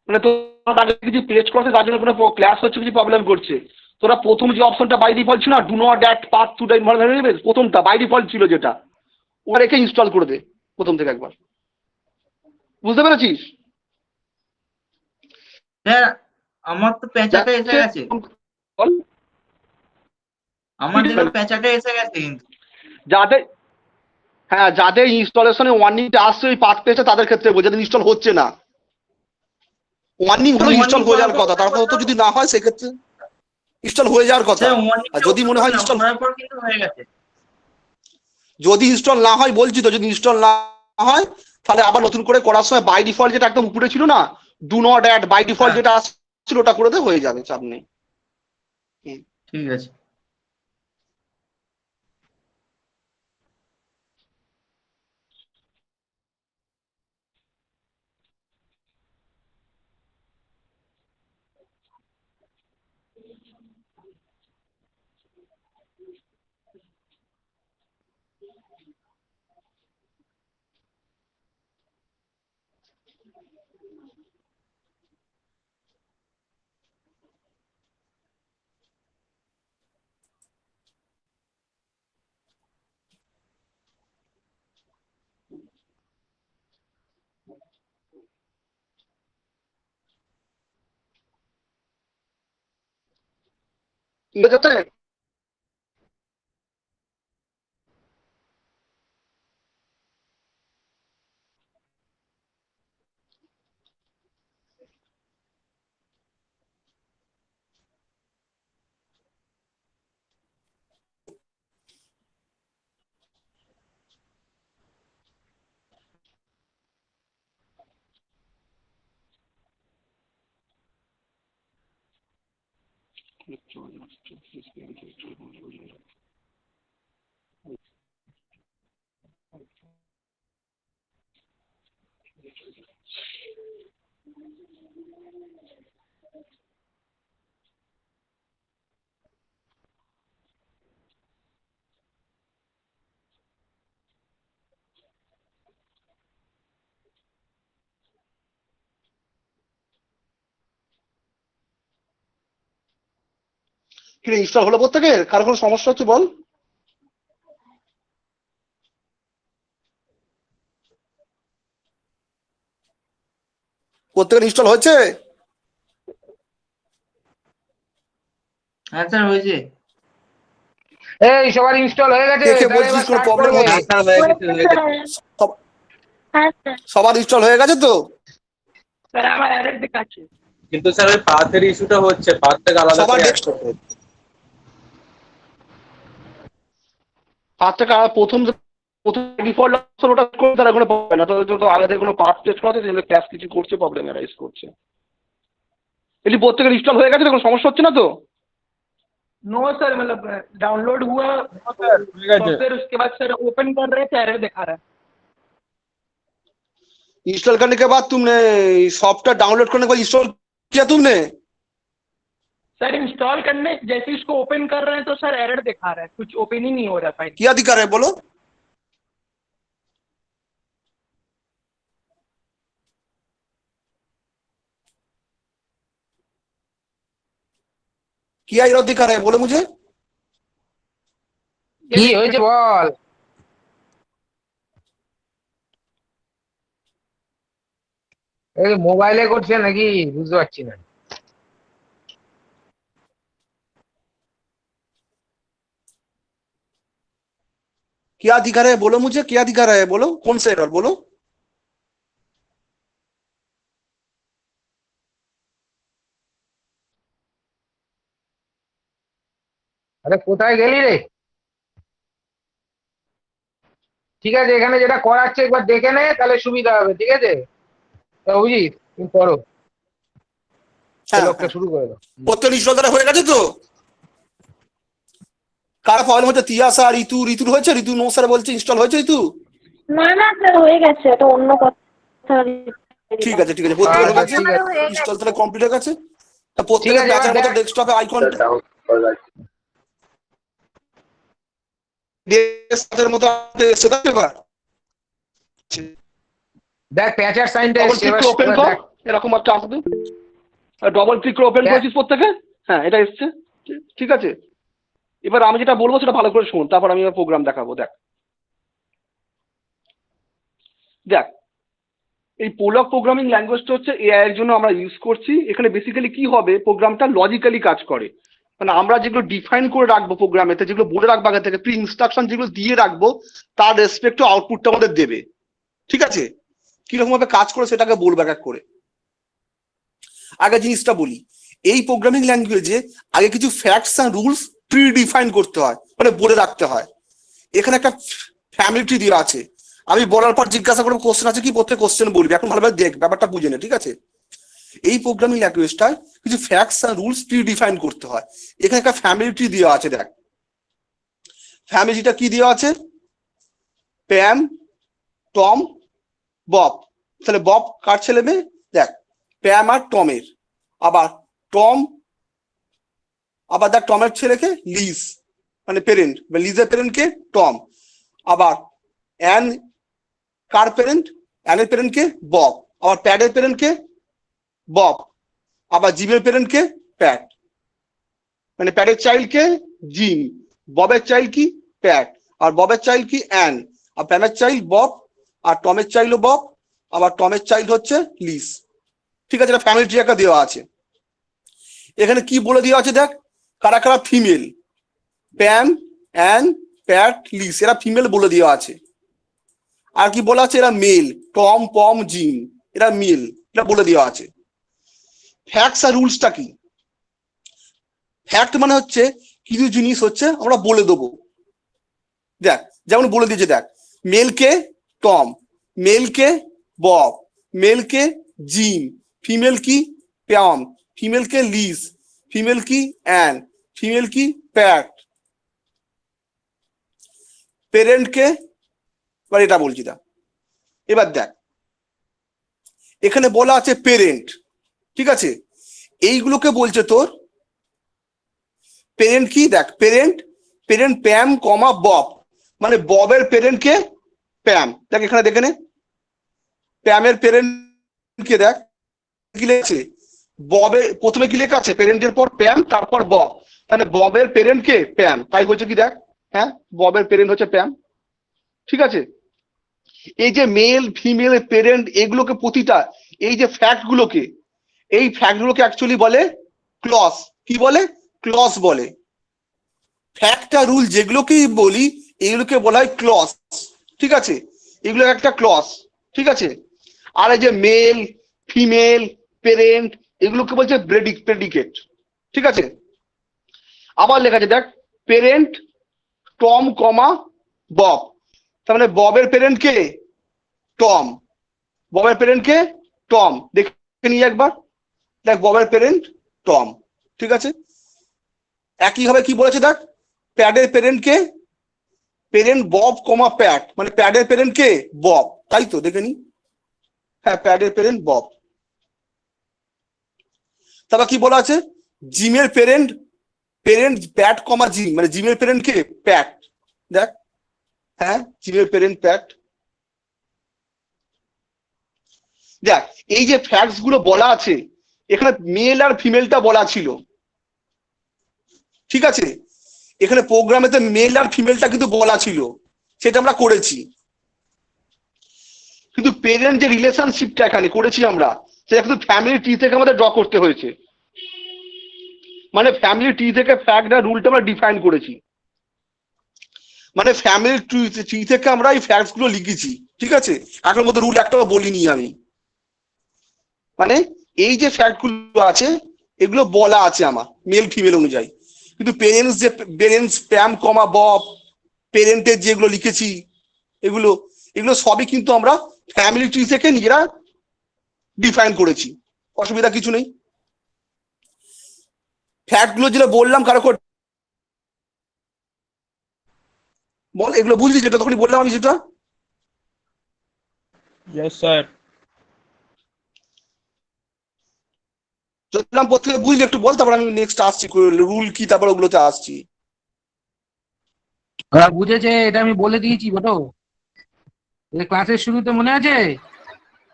মানে তোর আগে কিছু পেস্ট করছে তার জন্য কোনো ক্লাস হচ্ছে, কিছু প্রবলেম করছে। তোরা প্রথম যে অপশনটা বাই ডিফল্ট ছিল না, do not add path to the environment, প্রথমটা বাই ডিফল্ট ছিল যেটা, ওটা রেখে ইনস্টল করে দে প্রথম থেকে একবার। বুঝতে পেরেছিস? হ্যাঁ, আমার তো প্যাচাটা এসে গেছে, আমার দেখো প্যাচাটা এসে গেছে। কিন্তু যাদের, হ্যাঁ যাদের ইনস্টলেশনে ওয়ার্নিংটা আসছে ওই পাথ পেস্টে, তাদের ক্ষেত্রে বোঝা ইনস্টল হচ্ছে না। ওয়ার্নিং হলো ইনস্টল হয়ে যাওয়ার কথা, তারপর তো যদি না হয় সেক্ষেত্রে ইনস্টল হয়ে যাওয়ার কথা। আর যদি মনে হয় ইনস্টল কিন্তু হয়ে গেছে, যদি ইনস্টল না হয়, বলছি তো, যদি ইনস্টল না হয় তাহলে আবার নতুন করে করার সময় বাই ডিফল্ট যেটা একদম উপরে ছিল না, do not add by default যেটা আসছিল, ওটা করে দে, হয়ে যাবে, চাপ নেই। ঠিক আছে। বোঝাতে কিরে ইনস্টল হলো প্রত্যেকের? কার কোনো সমস্যা হচ্ছে বল? প্রত্যেকের ইনস্টল হয়েছে? হ্যাঁ স্যার হয়েছে। এই সবার ইনস্টল হয়ে গেছে, কে কে তাহলে বলছিস এবার কোনো start প্রবলেম করবে। হচ্ছে? সবার ইনস্টল হয়ে গেছে তো? স্যার আমার এরর দেখাচ্ছে। কিন্তু স্যার ওই পাথের ইস্যুটা হচ্ছে, পাথটাকে আলাদা সবার করে add ডেস্কটপ করতে হবে। পাঁচ টাকা প্রথম ডিফল্ট ওটা করে তারা কোনো পাবে না, তো আলাদা কোনো পার্ট টেস্ট করাতে সেগুলো ক্লাস কিছু করছে, প্রবলেম অ্যারাইজ করছে। এটি প্রত্যেকের ইনস্টল হয়ে গেছে, কোনো সমস্যা হচ্ছে না তো? नो सर मतलब डाउनलोड हुआ सॉफ्टवेयर, उसके बाद सर ओपन कर रहे थे एरर दिखा रहा है। इंस्टॉल करने के बाद तुमने सॉफ्टवेयर डाउनलोड करने के बाद इंस्टॉल किया तुमने? सर इंस्टॉल करने जैसे ही उसको ओपन कर रहे हैं तो सर एरर दिखा रहा है, कुछ ओपन ही नहीं हो रहा फाइल। क्या दिखा रहा है बोलो? क्या एरर दिखा रहा है बोलो मुझे? কি হয়েছে বল। এই মোবাইলে করছে নাকি বুঝতে পারছি না। क्या दिखा रहा है बोलो मुझे, क्या दिखा रहा है बोलो, कौन सा एरर बोलो? আরে কোথায় গেলি রে? ঠিক আছে, এখানে যেটা করাচ্ছে একবার দেখে নে, তাহলে সুবিধা হবে, ঠিক আছে? তা অভিজিৎ তুমি করো, লোকটা শুরু করে দাও। প্রত্যেক ইনস্টল করা হয়ে গেছে তো? কার প্রবলেম হচ্ছে? তিয়াসা, ঋতু, ঋতুর হয়েছে? ঋতু নো স্যার বলছে ইনস্টল হয়েছে ঋতু? না না স্যার হয়ে গেছে, এটা অন্য কথা। ঠিক আছে ঠিক আছে, প্রত্যেকের হয়ে গেছে, আমারও হয়ে ইনস্টল গেছে। তাহলে কমপ্লিট হয়ে গেছে। তা ঠিক প্রত্যেকের আছে, ব্যাচের এবার মতো দেখ। ডেস্কটপে আইকন ডেস্কটপের মতো এসে যাবে এবার। দেখ প্যাচার সাইনটা ডবল এসছে, ক্লিক এবার করে ওপেন এবার কর, দেখ। এরকম একটা আসবে। ডবল ক্লিক করে ওপেন দেখ। করেছিস প্রত্যেকে? হ্যাঁ এটা এসছে, ঠিক আছে। এবার আমি যেটা বলবো সেটা ভালো করে শোন, তারপর আমি এবার প্রোগ্রাম দেখাবো। দেখ দেখ এই পোলক প্রোগ্রামিং ল্যাঙ্গুয়েজটা হচ্ছে এআই এর জন্য আমরা ইউজ করছি। এখানে বেসিক্যালি কি হবে, প্রোগ্রামটা লজিক্যালি কাজ করে। মানে আমরা যেগুলো ডিফাইন করে রাখবো প্রোগ্রামেতে, যেগুলো বলে রাখবো আগে থেকে, প্রি ইনস্ট্রাকশন যেগুলো দিয়ে রাখবো, তার রেসপেক্টে আউটপুটটা আমাদের দেবে, ঠিক আছে? কিরকম ভাবে কাজ করে সেটাকে বলবো এক এক করে। আগে জিনিসটা বলি, এই প্রোগ্রামিং ল্যাঙ্গুয়েজে আগে কিছু facts and rules predefine করতে হয়, মানে বলে রাখতে হয়। এখানে একটা ফ্যামিলি ট্রি দেওয়া আছে, আমি বলার পর জিজ্ঞাসা করবো কোশ্চেন আছে কি, প্রত্যেক কোশ্চেন বলবি, এখন ভালোভাবে দেখ, ব্যাপারটা বুঝে নে, ঠিক আছে? এই প্রোগ্রামিং ল্যাঙ্গুয়েজটায় কিছু facts and rules predefine করতে হয়। এখানে একটা ফ্যামিলি ট্রি দেওয়া আছে, দেখ ফ্যামিলিটা কি দেওয়া আছে, প্যাম, টম, বব। তাহলে বব কার ছেলে মেয়ে? দেখ প্যাম আর টমের। আবার টম আবার দেখ টমের ছেলেকে লিজ, মানে পেরেন্ট, লিজের পেরেন্টকে টম। আবার অ্যান কার পেরেন্ট, অ্যানের পেরেন্টকে বব। আবার প্যাডের পেরেন্টকে বব। আবার জিমের পেরেন্টকে প্যাট, মানে প্যাডের চাইল্ডকে জিম, ববের চাইল্ড কি প্যাট, আর ববের চাইল্ড কি অ্যান, আর প্যানের চাইল্ড বব, আর টমের চাইল্ডও বব, আবার টমের চাইল্ড হচ্ছে লিস। ঠিক আছে, এটা ফ্যামিলি ট্রি একটা দেওয়া আছে। এখানে কি বলে দেওয়া আছে দেখ, কারা কারা ফিমেল, প্যাম, অ্যান, প্যাট, লিস, এরা ফিমেল বলে দেওয়া আছে। আর কি বলা আছে, এরা মেল, টম, পম, জিম, এরা মেল, এটা বলে দেওয়া আছে। ফ্যাক্টস আর রুলসটা কি? ফ্যাক্ট মানে হচ্ছে কিছু জিনিস হচ্ছে আমরা বলে দেবো। দেখ যেমন বলে দিয়েছে, দেখ মেলকে টম, মেলকে বব, মেলকে জিম, ফিমেল কি প্যাম, ফিমেল কে লিজ, ফিমেল কি অ্যান, ফিমেল কি প্যাট, পেরেন্ট কে, এটা বলছি। দা এবার দেখ এখানে বলা আছে পেরেন্ট, ঠিক আছে, এইগুলোকে বলছে তোর পেরেন্ট কি, দেখ পেরেন্ট, পেরেন্ট প্যাম কমা বব, মানে ববের পেরেন্ট কে প্যাম। দেখ এখানে দেখে নে, প্যামের পেরেন্ট কে দেখ কি লেখছে, ববের প্রথমে কি লেখা আছে, পেরেন্টের পর প্যাম তারপর বব, তাহলে ববের পেরেন্ট কে প্যাম, তাই হচ্ছে কি দেখ, হ্যাঁ ববের পেরেন্ট হচ্ছে প্যাম। ঠিক আছে, এই যে মেল ফিমেল পেরেন্ট এগুলোকে প্রতিটা এই যে ফ্যাক্ট গুলোকে, এই ফ্যাক্ট গুলোকে অ্যাকচুয়ালি বলে ক্লজ। কি বলে? ক্লজ বলে। ফ্যাক্ট আর রুল যেগুলোকেই বলি এগুলোকে বলা হয় ক্লজ। ঠিক আছে, এগুলো একটা ক্লজ। ঠিক আছে, আর এই যে মেল ফিমেল পেরেন্ট এগুলোকে বলছে প্রেডিকেট। ঠিক আছে, আবার লেখা আছে দেখ পেরেন্ট টম কমা বব, তার মানে ববের পেরেন্ট কে টম, ববের পেরেন্ট কে টম, দেখে নিই একবার, দেখ ববের পেরেন্ট টম। ঠিক আছে, একই ভাবে কি বলেছে দেখ প্যাডের পেরেন্ট কে পেরেন্ট বব কমা প্যাড, মানে প্যাডের পেরেন্ট কে বব, তাই তো দেখে নি, হ্যাঁ প্যাডের পেরেন্ট বব। তারপর কি বলা আছে জিমের পেরেন্ট, পেরেন্ট প্যাড কমা জিম, মানে জিমের পেরেন্ট কে প্যাড, দেখ হ্যাঁ জিমের পেরেন্ট প্যাড। দেখ এই যে ফ্যাক্টস গুলো বলা আছে এখানে মেল আর ফিমেলটা বলা ছিল। ঠিক আছে, এখানে প্রোগ্রামেতে মেল আর ফিমেলটা কিন্তু বলা ছিল, সেটা আমরা করেছি। কিন্তু পেরেন্ট যে রিলেশনশিপটা এখানে করেছি আমরা, সেটা কিন্তু ফ্যামিলি ট্রি থেকে আমাদের ড্র করতে হয়েছে। মানে ফ্যামিলি ট্রি থেকে ফ্যাক্ট আর রুলটা আমরা ডিফাইন করেছি, মানে ফ্যামিলি ট্রি থেকে আমরা এই ফ্যাক্টস গুলো লিখেছি। ঠিক আছে, এখন মধ্যে রুল একটাও বলিনি আমি, মানে এই যে ফ্যাক্ট গুলো আছে এগুলো বলা আছে আমার মেল ফিমেল অনুযায়ী। কিন্তু পেরেন্টস যে পেরেন্টস প্যাম কমা বব, পেরেন্টের যেগুলো লিখেছি এগুলো এগুলো সবই কিন্তু আমরা ফ্যামিলি ট্রি থেকে নিজেরা ডিফাইন করেছি, অসুবিধা কিছু নেই। ফ্যাক্ট গুলো যেটা বললাম কারো বল, এগুলো বুঝলি যেটা তখনই বললাম আমি যেটা? Yes sir. বললাম প্রথমে বুঝলি একটু বল, তারপর আমি নেক্সট আসছি রুল কি, তারপর ওগুলোতে আসছি। ওরা বুঝেছে, এটা আমি বলে দিয়েছি বলো, ক্লাসের শুরুতে মনে আছে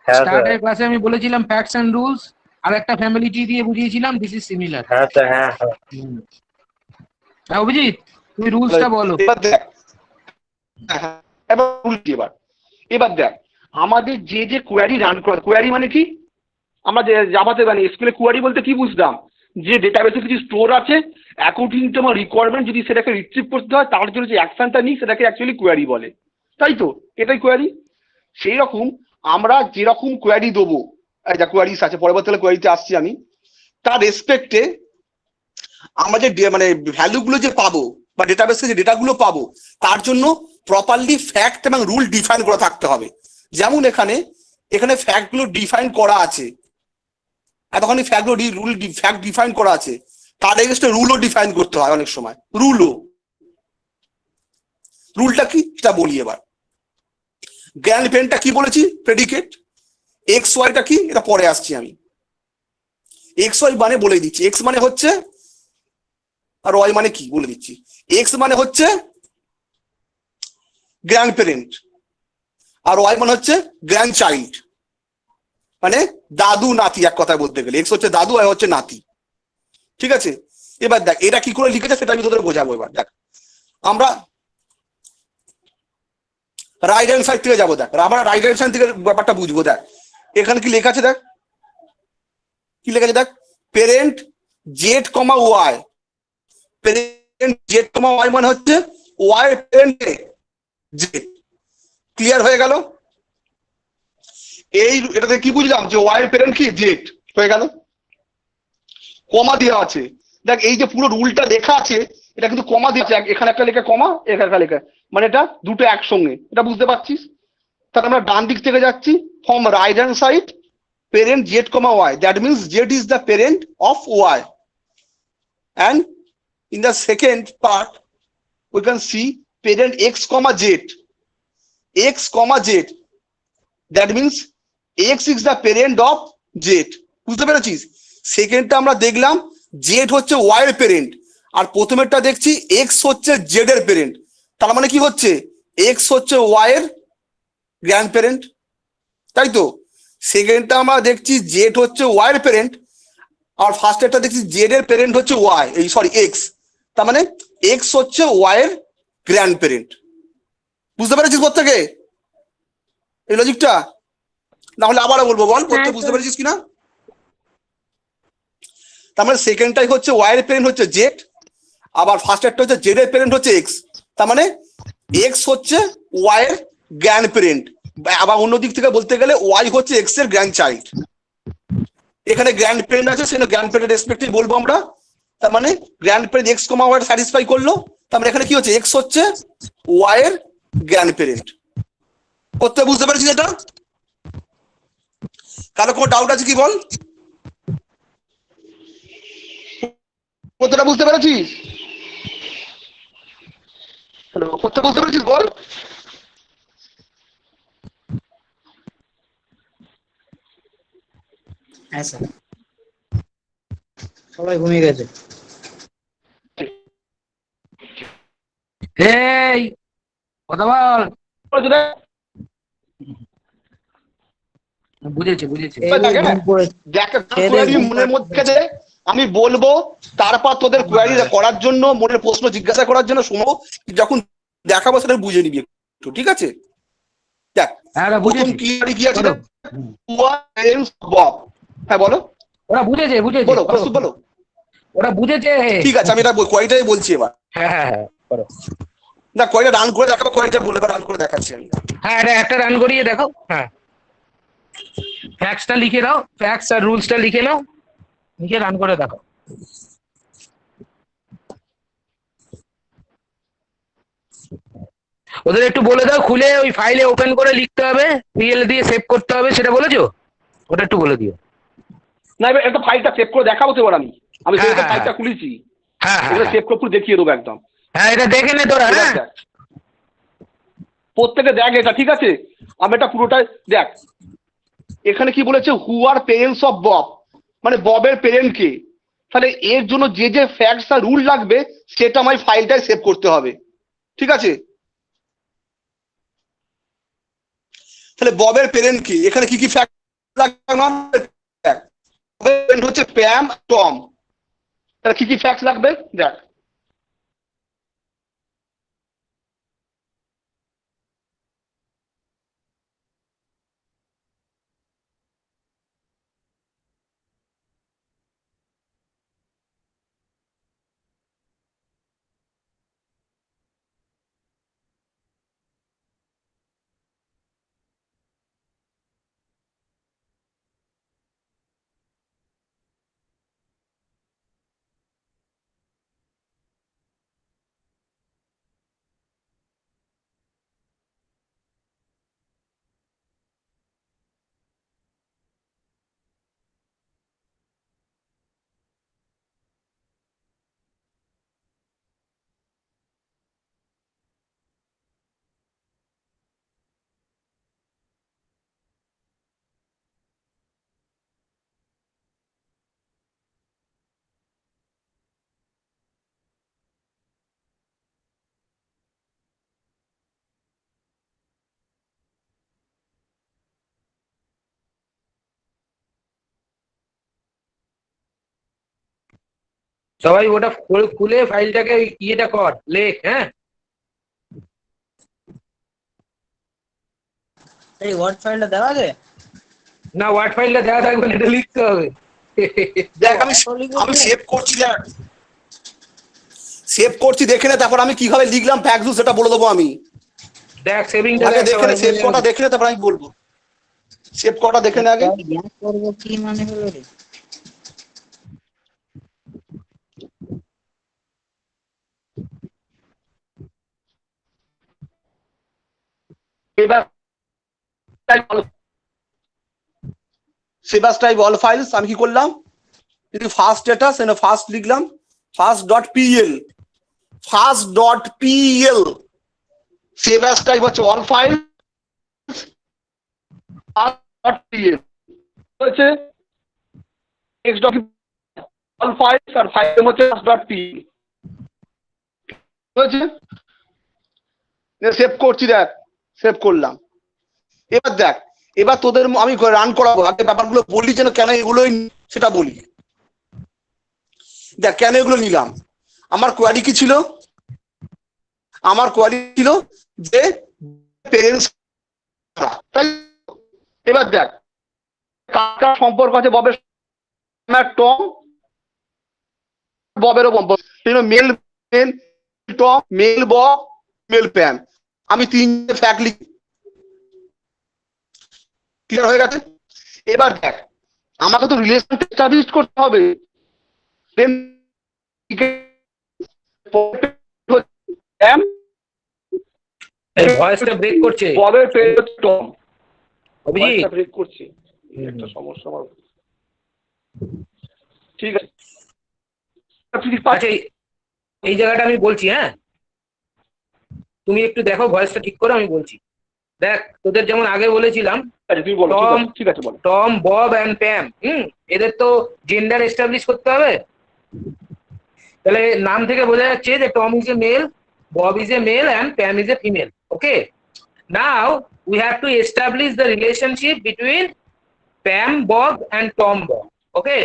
স্টার্টের ক্লাসে আমি বলেছিলাম ফ্যাক্টস এন্ড রুলস, আর একটা ফ্যামিলি ট্রি দিয়ে বুঝিয়েছিলাম দিস ইজ সিমিলার। হ্যাঁ স্যার, হ্যাঁ হ্যাঁ অভিজিৎ তুমি রুলসটা বলো। এবার দেখ, এবার দেখ আমাদের যে যে কোয়ারি রান করা, কোয়ারি মানে কি আমরা যে জাভাতে মানে এসকিউএল কোয়ারি বলতে কি বুঝতাম, যে ডেটাবেসে কিছু স্টোর আছে অ্যাকর্ডিং টু আমার রিকোয়ারমেন্ট যদি সেটাকে রিট্রিভ করতে হয় তার জন্য যে অ্যাকশনটা নিই সেটাকে অ্যাকচুয়ালি কোয়ারি বলে, তাই তো? এটাই কোয়ারি। সেই রকম আমরা যেরকম কোয়ারি দেবো, যা কোয়ারিস আছে পরবর্তীকালে কোয়ারিতে আসছি আমি, তার রেসপেক্টে আমরা যে মানে ভ্যালুগুলো যে পাবো বা ডেটাবেসে যে ডেটাগুলো পাবো তার জন্য প্রপারলি ফ্যাক্ট এবং রুল ডিফাইন করা থাকতে হবে। যেমন এখানে এখানে ফ্যাক্টগুলো ডিফাইন করা আছে, এতখানি ফ্যাক্টগুলো রুল ফ্যাক্ট ডিফাইন করা আছে, তার এগেইনস্টে রুলও ডিফাইন করতে হয় অনেক সময়। রুলটা কি সেটা বলি এবার। গ্র্যান্ড পেনটা কি বলেছি, প্রেডিকেট। এক্স ওয়াইটা কি এটা পরে আসছি আমি। এক্স ওয়াই মানে বলে দিচ্ছি, এক্স মানে হচ্ছে আর ওয়াই মানে কি বলে দিচ্ছি। এক্স মানে হচ্ছে গ্র্যান্ড প্যারেন্ট, আর ওয়াই মানে হচ্ছে গ্র্যান্ড চাইল্ড, মানে দাদু নাতি, এক কথায় বলতে গেলে এক্স হচ্ছে দাদু, ওয়াই হচ্ছে নাতি। ঠিক আছে, এবার দেখ এটা কি করে লিখেছে সেটা আমি তোদের বোঝাবো। এবার দেখ আমরা রাইট হ্যান্ড সাইড থেকে যাবো। দেখ আমরা রাইট হ্যান্ড সাইড থেকে ব্যাপারটা বুঝবো। দেখ এখানে কি লেখা আছে, দেখ কি লেখা আছে, দেখ পেরেন্ট জেড কমা ওয়াই, পেরেন্ট জেড কমা ওয়াই মানে হচ্ছে ওয়াই পেরেন্ট জেড। ক্লিয়ার হয়ে গেল? এই এটাতে কি বুঝলাম যে ওয়াই পেরেন্ট কি জেড হয়ে গেল, কমা দেওয়া আছে। দেখ এই যে পুরো রুলটা লেখা আছে এটা কিন্তু কমা দেওয়া আছে, এখানে একটা লেখা কমা, এখানে একটা লেখা, মানে এটা দুটো একসঙ্গে, এটা বুঝতে পারছিস? তাহলে আমরা ডান দিক থেকে যাচ্ছি, from right hand side parent z comma y, that means z is the parent of y, and in the second part we can see parent x comma z, x comma z, that means x is the parent of z। বুঝতে পেরেছিস? সেকেন্ডটা আমরা দেখলাম z হচ্ছে y এর প্যারেন্ট, আর প্রথমেরটা দেখছি x হচ্ছে z এর প্যারেন্ট, তার মানে কি হচ্ছে x হচ্ছে y এর গ্র্যান্ড প্যারেন্ট, তাই তো? সেকেন্ডটা আমরা দেখছি জেড হচ্ছে ওয়াই এর প্যারেন্ট, আর ফার্স্ট একটা দেখছি জেড এর প্যারেন্ট হচ্ছে ওয়াই, এই সরি এক্স, তার মানে এক্স হচ্ছে ওয়াই এর গ্র্যান্ড প্যারেন্ট। বুঝতে পেরেছিস প্রত্যেকে এই লজিকটা? না হলে আবারও বলবো, বল প্রত্যেক বুঝতে পেরেছিস কিনা? তার মানে সেকেন্ডটাই হচ্ছে ওয়াই এর প্যারেন্ট হচ্ছে জেড, আবার ফার্স্ট একটা হচ্ছে জেড এর প্যারেন্ট হচ্ছে এক্স, তার মানে এক্স হচ্ছে ওয়াই এর গ্র্যান্ড প্যারেন্ট, আবার অন্য দিক থেকে বলতে গেলে ওয়াই হচ্ছে এক্স এর গ্র্যান্ড চাইল্ড। এখানে গ্র্যান্ড প্যারেন্ট আছে, সেখানে গ্র্যান্ড প্যারেন্ট রেসপেক্টিভ বলবো আমরা, তার মানে grand parent X comma Y satisfy করলো, তার মানে এখানে কি হচ্ছে এক্স হচ্ছে ওয়াই এর গ্র্যান্ড প্যারেন্ট। করতে বুঝতে পেরেছিস এটা? কারো কোনো ডাউট আছে কি বল? কতটা বুঝতে পেরেছিস? হ্যালো, করতে বুঝতে পেরেছিস বল? হ্যাঁ স্যার, সবাই ঘুমিয়ে গেছে। এই কথা বল। বুঝেছি বুঝেছি। মনের মধ্যে আমি বলবো, তারপর তোদের কোয়ারি করার জন্য, মনের প্রশ্ন জিজ্ঞাসা করার জন্য শোনো, যখন দেখাবো সেটা বুঝে নিবি একটু, ঠিক আছে? দেখ প্রথম কি আছে, হ্যাঁ বলো। ওরা বুঝেছে বুঝেছে, বলো বলো। ওরা বুঝেছে, ঠিক আছে, আমি এটা কোয়ারিটাই বলছি এবার। হ্যাঁ হ্যাঁ হ্যাঁ করো। না কোয়ারিটা রান করে দেখাবো, কোয়ারিটা বলে রান করে দেখাচ্ছি আমি। হ্যাঁ এটা একটা রান করিয়ে দেখো। হ্যাঁ ফ্যাক্টসটা লিখে দাও, ফ্যাক্টস আর রুলসটা লিখে নাও, লিখে রান করে দেখো। ওদের একটু বলে দাও খুলে ওই ফাইলে ওপেন করে লিখতে হবে, পিএল দিয়ে সেভ করতে হবে, সেটা বলেছো? ওটা একটু বলে দিও। না এবার একটা ফাইলটা সেভ করে দেখাবো তো এবার আমি যেহেতু ফাইলটা খুলেছি, হ্যাঁ এটা সেভ করে পুরো দেখিয়ে দেবো একদম। হ্যাঁ এটা দেখে নে তোরা, হ্যাঁ প্রত্যেকে দেখ এটা, ঠিক আছে? আমি এটা পুরোটাই দেখ। এখানে কি বলেছে, হু আর পেরেন্টস অফ বব, মানে ববের পেরেন্ট কে, তাহলে এর জন্য যে যে ফ্যাক্টস আর রুল লাগবে সেটা আমার ফাইলটাই সেভ করতে হবে, ঠিক আছে? তাহলে ববের পেরেন্ট কি, এখানে কি কি ফ্যাক্ট লাগবে? হচ্ছে প্যাম টম, তাহলে কি কি ফ্যাক্টস লাগবে দেখ। সবাই ওটা খুলে ফাইলটাকে ইয়েটা কর, লেখ। হ্যাঁ, এই ওয়ার্ড ফাইলটা দেওয়া আছে? না ওয়ার্ড ফাইলটা দেওয়া থাকবে না, এটা লিখতে হবে। দেখ আমি সেভ করছি, দেখ সেভ করছি, দেখে নে, তারপর আমি কিভাবে লিখলাম ফ্যাক্টস সেটা বলে দেবো আমি। দেখ সেভিংটা আগে দেখে নে, সেভ কটা দেখে নে, তারপর আমি বলবো। সেভ কটা দেখে নে আগে। করবো কি মানে হলো রে? এবার সেভাস টাইপ অল ফাইলস আমি কি করলাম, যদি ফার্স্ট স্ট্যাটাস এনে ফার্স্ট লিখলাম, ফার্স্ট.pl, ফার্স্ট.pl। সেভাস টাইপ হচ্ছে অল ফাইল, ফার্স্ট.pl হচ্ছে টেক্সট ডকুমেন্ট অল ফাইলস, আর ফাইল হচ্ছে ফার্স্ট.pl হচ্ছে। সেভ করছি, দেখ সেভ করলাম। এবার দেখ, এবার তোদের আমি রান করাবো, আগে ব্যাপারগুলো বলি যেন কেন এগুলো সেটা বলি। দেখ কেন এগুলো নিলাম। আমার কোয়ারি কি ছিল, আমার কোয়ারি ছিল যে পেরেন্টস। এবার দেখ কার সম্পর্ক আছে ববের, টম ববেরও সম্পর্ক, male male Tom, male Bob, male Pam. আমি তিনটে ফ্যাক্ট লিখি, ক্লিয়ার হয়ে গেছে। এবার দেখ আমাকে তো রিলেশন এস্টাবলিশ করতে হবে। ভয়েসটা ব্রেক করছে, ববের পেরেন্ট টম, অভিজিৎ ব্রেক করছে, একটা সমস্যা আমার। ঠিক আছে, আচ্ছা এই জায়গাটা আমি বলছি। হ্যাঁ, তুমি একটু দেখো ভয়েসটা ঠিক করে, আমি বলছি। দেখ তোদের যেমন আগে বলেছিলাম, টম, ঠিক আছে বলো। টম, বব অ্যান্ড প্যাম, এদের তো জেন্ডার এস্টাবলিশ করতে হবে। তাহলে নাম থেকে বোঝা যাচ্ছে যে Tom is a male, Bob is a male and Pam is a female. Okay, now we have to establish the relationship between Pam Bob and Tom Bob. Okay,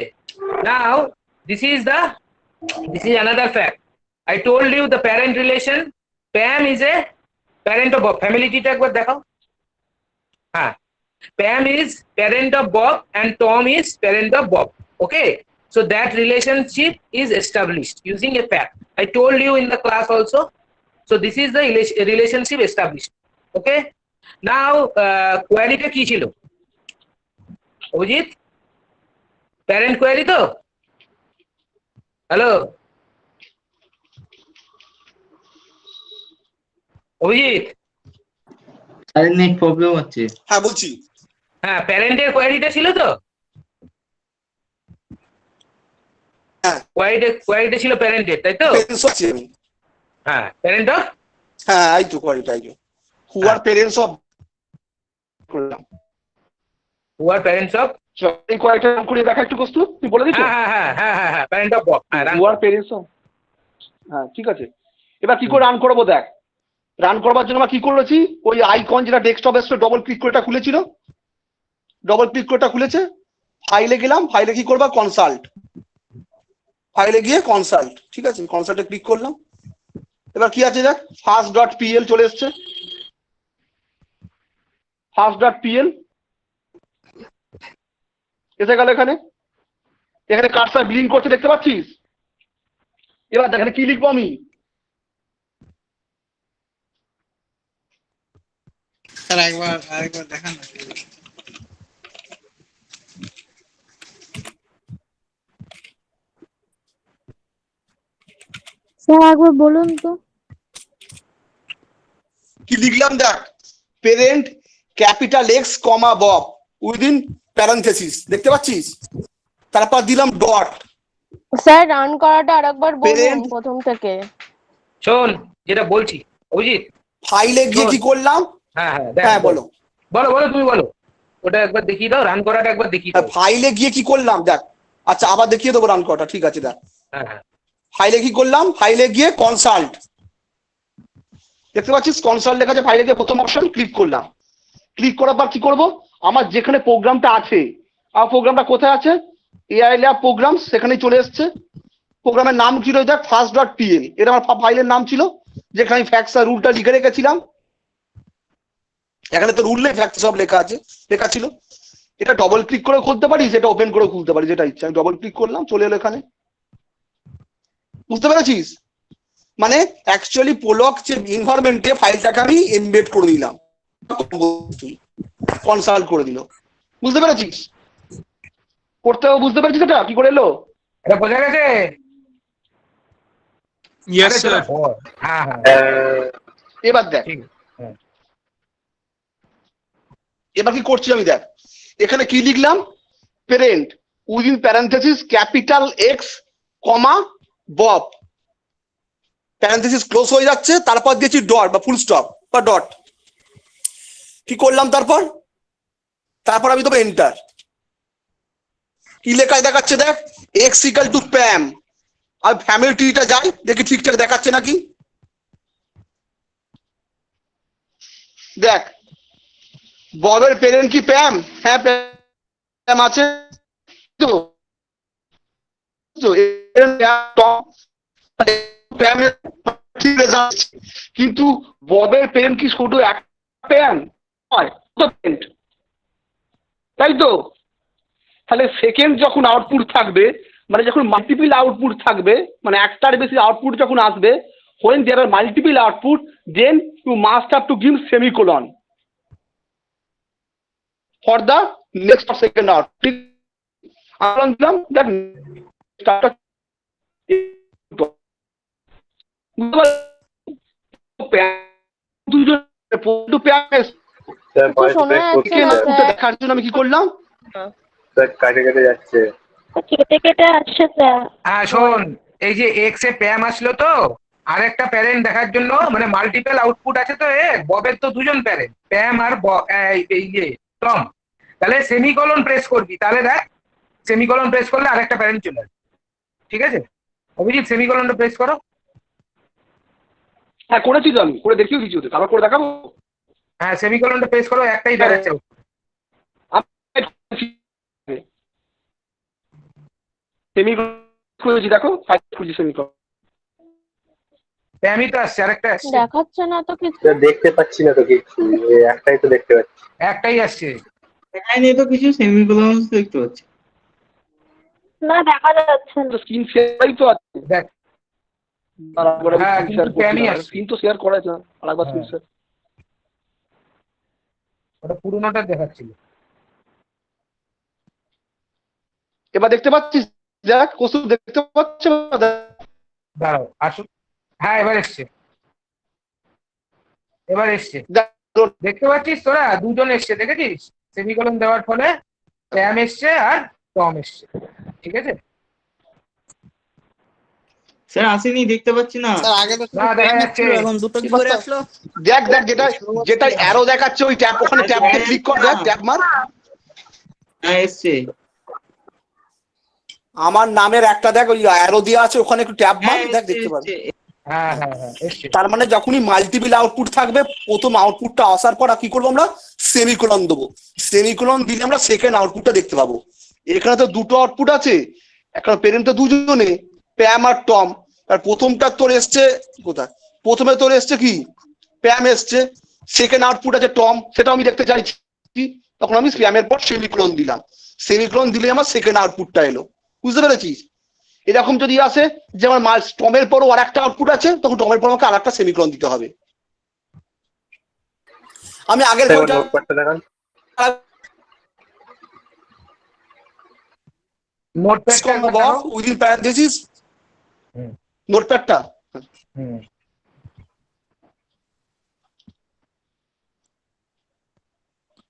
now this is another fact. I told you the parent relation. Pam is a parent of Bob. Family tree টা একবার দেখাও। হ্যাঁ, Pam is parent of Bob and Tom is parent of Bob. Okay, so that relationship is established using a fact. I told you in the class also. So this is the relationship established. Okay, now query টা কি ছিল অভিজিৎ? প্যারেন্ট কোয়ারি তো? হ্যালো অভিজিৎ, আরে নেট প্রবলেম হচ্ছে। হ্যাঁ বলছি। হ্যাঁ, প্যারেন্টের কোয়ারিটা ছিল তো? হ্যাঁ, কোয়ারিটা ছিল প্যারেন্টের, তাই তো? হ্যাঁ, প্যারেন্ট অফ, হ্যাঁ এই তো কোয়ারিটা, এই হু আর প্যারেন্টস অফ করলাম, হু আর প্যারেন্টস অফ। এই কোয়ারিটা নাম করে দেখা একটু কষ্ট, তুই বলে দিছ। হ্যাঁ হ্যাঁ হ্যাঁ হ্যাঁ হ্যাঁ, parent of Bob, who are parents of. হ্যাঁ ঠিক আছে, এবার কি করে রান করবো দেখ। রান করবার জন্য আমরা কি করেছি, ওই আইকন যেটা ডেস্কটপে এসে ডবল ক্লিক করে এটা খুলেছিল, ডবল ক্লিক করে এটা খুলেছে। ফাইলে গেলাম, ফাইলে কি করবা, কনসাল্ট, ফাইলে গিয়ে কনসাল্ট, ঠিক আছে কনসাল্টে ক্লিক করলাম। এবার কি আছে দেখ, ফার্স্ট.pl চলে এসছে, ফার্স্ট.pl এসে গেল। এখানে এখানে কার্সার ব্লিঙ্ক করছে, দেখতে পাচ্ছিস? এবার এখানে কি লিখবো আমি, স্যার আরেকবার দেখান না। স্যার একবার বলুন তো। কি লিখলাম দেখ, parent capital X comma Bob within parenthesis, দেখতে পাচ্ছিস? তারপর দিলাম ডট। স্যার রান করাটা আরেকবার বলুন প্রথম থেকে। শোন যেটা বলছি অভিজিৎ, ফাইলে গিয়ে কি করলাম, হ্যাঁ হ্যাঁ হ্যাঁ বলো বলো বলো, তুমি বলো, ওটা একবার দেখিয়ে দাও, রান করাটা একবার দেখিয়ে দাও। ফাইলে গিয়ে কি করলাম দেখ, আচ্ছা আবার দেখিয়ে দেবো রান করাটা, ঠিক আছে দেখ। হ্যাঁ হ্যাঁ, ফাইলে কি করলাম, ফাইলে গিয়ে কনসাল্ট, দেখতে পাচ্ছিস কনসাল্ট লেখা আছে, ফাইলে গিয়ে প্রথম অপশন ক্লিক করলাম। ক্লিক করার পর কি করব, আমার যেখানে প্রোগ্রামটা আছে, আমার প্রোগ্রামটা কোথায় আছে, এআই ল্যাব প্রোগ্রাম, সেখানেই চলে এসছে। প্রোগ্রামের নাম ছিল দেখ ফার্স্ট ডট পিএল, এটা আমার ফাইলের নাম ছিল, যেখানে আমি ফ্যাক্টস আর রুলটা লিখে রেখেছিলাম। এখানে তো রুল নেই, ফ্যাক্টস সব লেখা আছে, লেখা ছিল। এটা ডবল ক্লিক করে খুলতে পারি, সেটা ওপেন করে খুলতে পারি, যেটা ইচ্ছা। আমি ডবল ক্লিক করলাম, চলে এলো এখানে। বুঝতে পেরেছিস? মানে অ্যাকচুয়ালি পোলক যে এনভায়রনমেন্টে ফাইলটাকে আমি এমবেড করে দিলাম, কনসাল্ট করে দিল। বুঝতে পেরেছিস? করতে হবে, বুঝতে পেরেছিস এটা কি করে এলো? এটা বোঝা গেছে? Yes sir. হ্যাঁ হ্যাঁ, এবার দেখ, এবার কি করছি আমি, দেখ এখানে কি লিখলাম, parent within parenthesis capital X comma Bob, parenthesis close হয়ে যাচ্ছে, তারপর দিয়েছি ডট বা ফুল স্টপ বা ডট। কি করলাম তারপর? তারপর আমি দেবো এন্টার। কি লেখায় দেখাচ্ছে দেখ, এক্স ইকাল টু প্যাম। আর ফ্যামিলি ট্রিটা যাই দেখি ঠিকঠাক দেখাচ্ছে নাকি। দেখ ববের প্যারেন্ট কি প্যাম? হ্যাঁ প্যাম আছে তো। কিন্তু ববের প্যারেন্ট কি শুধু এক প্যাম হয়? তাই তো? তাহলে সেকেন্ড যখন আউটপুট থাকবে, মানে যখন মাল্টিপল আউটপুট থাকবে, মানে একটার বেশি আউটপুট যখন আসবে, when there are multiple output, then you must have to give semicolon for the next or second output. ঠিক আমরা দিলাম দেখ দেখার জন্য আমি কি করলাম, কাটে কেটে যাচ্ছে, কেটে কেটে আসছে স্যার। হ্যাঁ শোন, এই যে এক্স এ প্যাম আসলো তো, আরেকটা প্যারেন্ট দেখার জন্য, মানে মাল্টিপল আউটপুট আছে তো, ববের তো দুজন প্যারেন্ট, প্যাম আর টম। তাহলে সেমিকলন প্রেস করবি, তাহলে দেখ সেমিকলন প্রেস করলে আরেকটা প্যারেন্ট চলে আসবে। ঠিক আছে অভিজিৎ, সেমিকলনটা প্রেস করো। হ্যাঁ করেছি তো, আমি করে দেখিও কিছু, আবার করে দেখাবো। হ্যাঁ সেমিকলনটা প্রেস করো, একটাই বেরোচ্ছে। সেমিকলন দেখো, সেমিকলন প্যামই তো আসছে, আরেকটা আসছে। দেখাচ্ছে না তো কিছু, দেখতে পাচ্ছি না তো কিছু, একটাই তো দেখতে পাচ্ছি, একটাই আসছে। দেখায়নি তো কিছু, সেমিকোলন দেখতে পাচ্ছি না দেখা যাচ্ছে না। স্ক্রিন শেয়ারই তো আছে দেখ। হ্যাঁ কিন্তু প্যামই আসছে, স্ক্রিন তো শেয়ার করা আছে, আরেকবার স্ক্রিন শেয়ার। ওটা পুরোনোটা দেখাচ্ছিল। এবার দেখতে পাচ্ছিস? দেখ কসু দেখতে পাচ্ছ? দাঁড়াও আসুন। হ্যাঁ এবার এসছে, এবার এসছে। দেখতে পাচ্ছিস তোরা, দুজন এসছে, দেখেছিস? সেমিকলন দেওয়ার ফলে প্যাম এসছে আর টম এসছে। ঠিক আছে স্যার, আসেনি, দেখতে পাচ্ছি না। না দেখা যাচ্ছে, এখন দুটো কি করে আসলো? দেখ দেখ, যেটা যেটা অ্যারো দেখাচ্ছে ওই ট্যাব, ওখানে ট্যাবকে ক্লিক কর, দেখ ট্যাব মার। হ্যাঁ এসছে। আমার নামের একটা দেখ ওই অ্যারো দেওয়া আছে, ওখানে একটু ট্যাব মার, দেখ দেখতে পাবি। হ্যাঁ হ্যাঁ হ্যাঁ এসছে। তার মানে যখনই মাল্টিপল আউটপুট থাকবে, প্রথম আউটপুটটা আসার পর কি করবো আমরা, সেমিকোলন দেবো। সেমিকোলন দিলে আমরা সেকেন্ড আউটপুটটা দেখতে পাবো। এখানে তো দুটো আউটপুট আছে, এখন প্যারেন্ট তো দুজনে, প্যাম আর টম। আর প্রথমটা তোর এসছে কোথায়, প্রথমে তোর এসছে কি প্যাম এসছে, সেকেন্ড আউটপুট আছে টম, সেটাও আমি দেখতে চাইছি। তখন আমি প্যামের পর সেমিকোলন দিলাম, সেমিকোলন দিলে আমার সেকেন্ড আউটপুটটা এলো। বুঝতে পেরেছিস? এরকম যদি আসে যে আমার টমের পরও আর একটা আউটপুট আছে, তখন টমের পর আমাকে আর একটা সেমিকোলন দিতে হবে। আমি আগের উইদিন প্যারেনথেসিস নোটপ্যাডটা।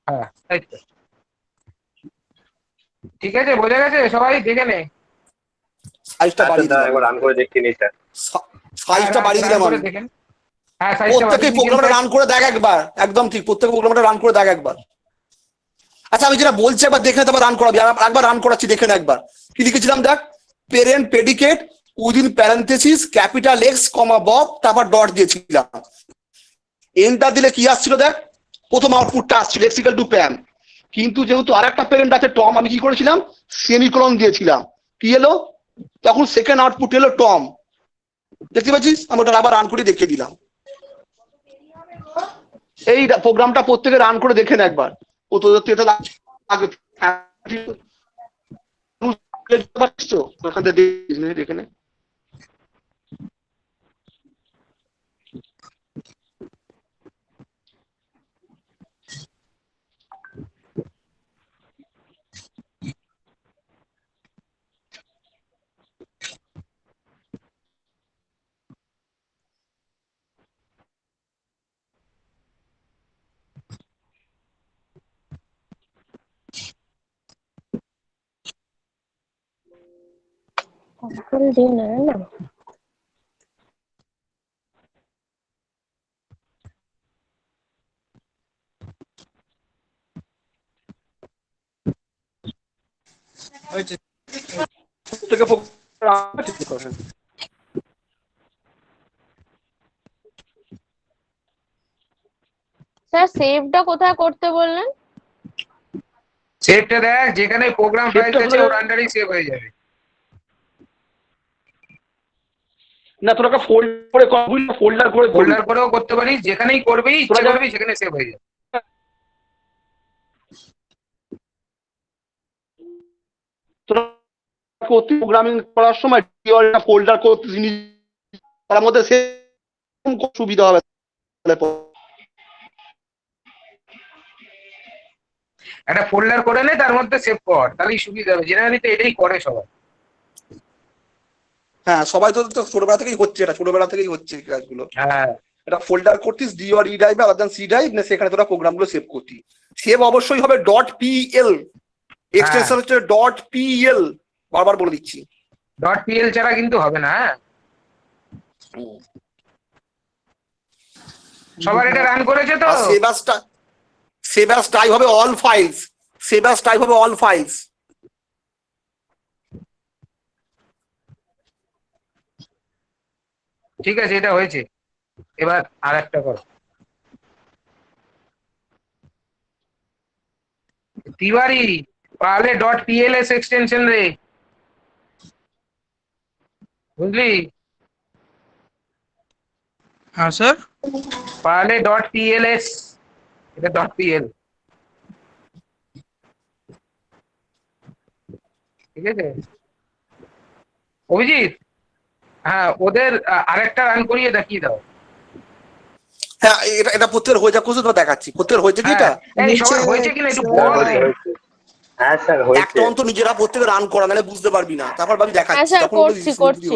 হ্যাঁ ঠিক আছে, বোঝা গেছে? সবাই দেখে নে। সাইজটা বাড়িয়ে দিলাম, একবার রান করে দেখতে নিই স্যার। সাইজটা বাড়িয়ে দিলাম আমি। প্রত্যেকে প্রোগ্রামটা রান করে দেখ একবার, একদম ঠিক, প্রত্যেকে প্রোগ্রামটা রান করে দেখ একবার। আচ্ছা আমি যেটা বলছি একবার দেখে নে, তারপর রান করাবি। একবার রান করাচ্ছি, দেখে নে একবার। কি লিখেছিলাম দেখ, parent predicate within parenthesis capital X comma Bob, তারপর ডট দিয়েছিলাম। এন্টার দিলে কি আসছিল দেখ, প্রথম আউটপুটটা আসছিল এক্স ইকুয়াল টু প্যাম। কিন্তু যেহেতু আর একটা প্যারেন্ট আছে টম, আমি কি করেছিলাম, সেমিকোলন দিয়েছিলাম। কি এলো, তখন সেকেন্ড আউটপুট হলো টম। দেখতে পাচ্ছিস? আমি ওটা আবার রান করে দেখিয়ে দিলাম। এই প্রোগ্রামটা প্রত্যেকে রান করে দেখেন একবার। ও তো এটা আগে ওখান থেকে দেখে নে। full dinner না প্রত্যেকে করেন। স্যার সেভটা কোথায় করতে বললেন? সেভটা দেখ, যেখানে প্রোগ্রাম ফাইল সেভটা আছে করে- ওর আন্ডারেই সেভ হয়ে যাবে। না তোরা একটা ফোল্ডার করে ফোল্ডার করেও করতে পারিস, যেখানেই করবি ইচ্ছে তোরা যা- করবি সেখানে সেভ হয়ে যাবে। তোরা প্রোগ্রামিং করার সময় ফোল্ডার করতে জিনিস তার মধ্যে সুবিধা হবে। একটা ফোল্ডার করে নে, তার মধ্যে সেভ কর, তাহলেই সুবিধা হবে। জেনারেলি তো এটাই করে সবাই। হ্যাঁ, সবাই তো ছোটবেলা থেকেই হচ্ছে, এটা ছোটবেলা থেকেই হচ্ছে এই কাজগুলো। হ্যাঁ, এটা ফোল্ডার করতিস ডি আর ই ড্রাইভ আলাদা সি ড্রাইভ, না সেখানে তোরা প্রোগ্রামগুলো সেভ করতি। সেভ অবশ্যই হবে .pl, এক্সটেনশন হচ্ছে .pl, বারবার বলে দিচ্ছি। .pl ছাড়া কিন্তু হবে না। হ্যাঁ, সবার এটা রান করেছে তো? আর সেভ অ্যাজ টাইপ হবে all files, save as type হবে অল ফাইলস। ঠিক আছে, এটা হয়েছে। এবার আর একটা করো। तिवारी पहले .pls एक्सटेंशन रे, বুঝলি? हाँ सर। पहले .pls, এটা .pl, ঠিক আছে অভিজিৎ? হ্যাঁ, ওদের আরেকটা রান করিয়ে দেখিয়ে দাও। হ্যাঁ, এটা প্রত্যেকের হয়ে যাক, তো দেখাচ্ছি প্রত্যেকের হয়েছে কি এটা। এই সবার হয়েছে কিনা একটু বল রে। হ্যাঁ স্যার হয়েছে। একটা অন্ত নিজেরা প্রত্যেকে রান করা, নাহলে বুঝতে পারবি না। তারপর ভাবি দেখাচ্ছি, স্যার তখন করছি করছি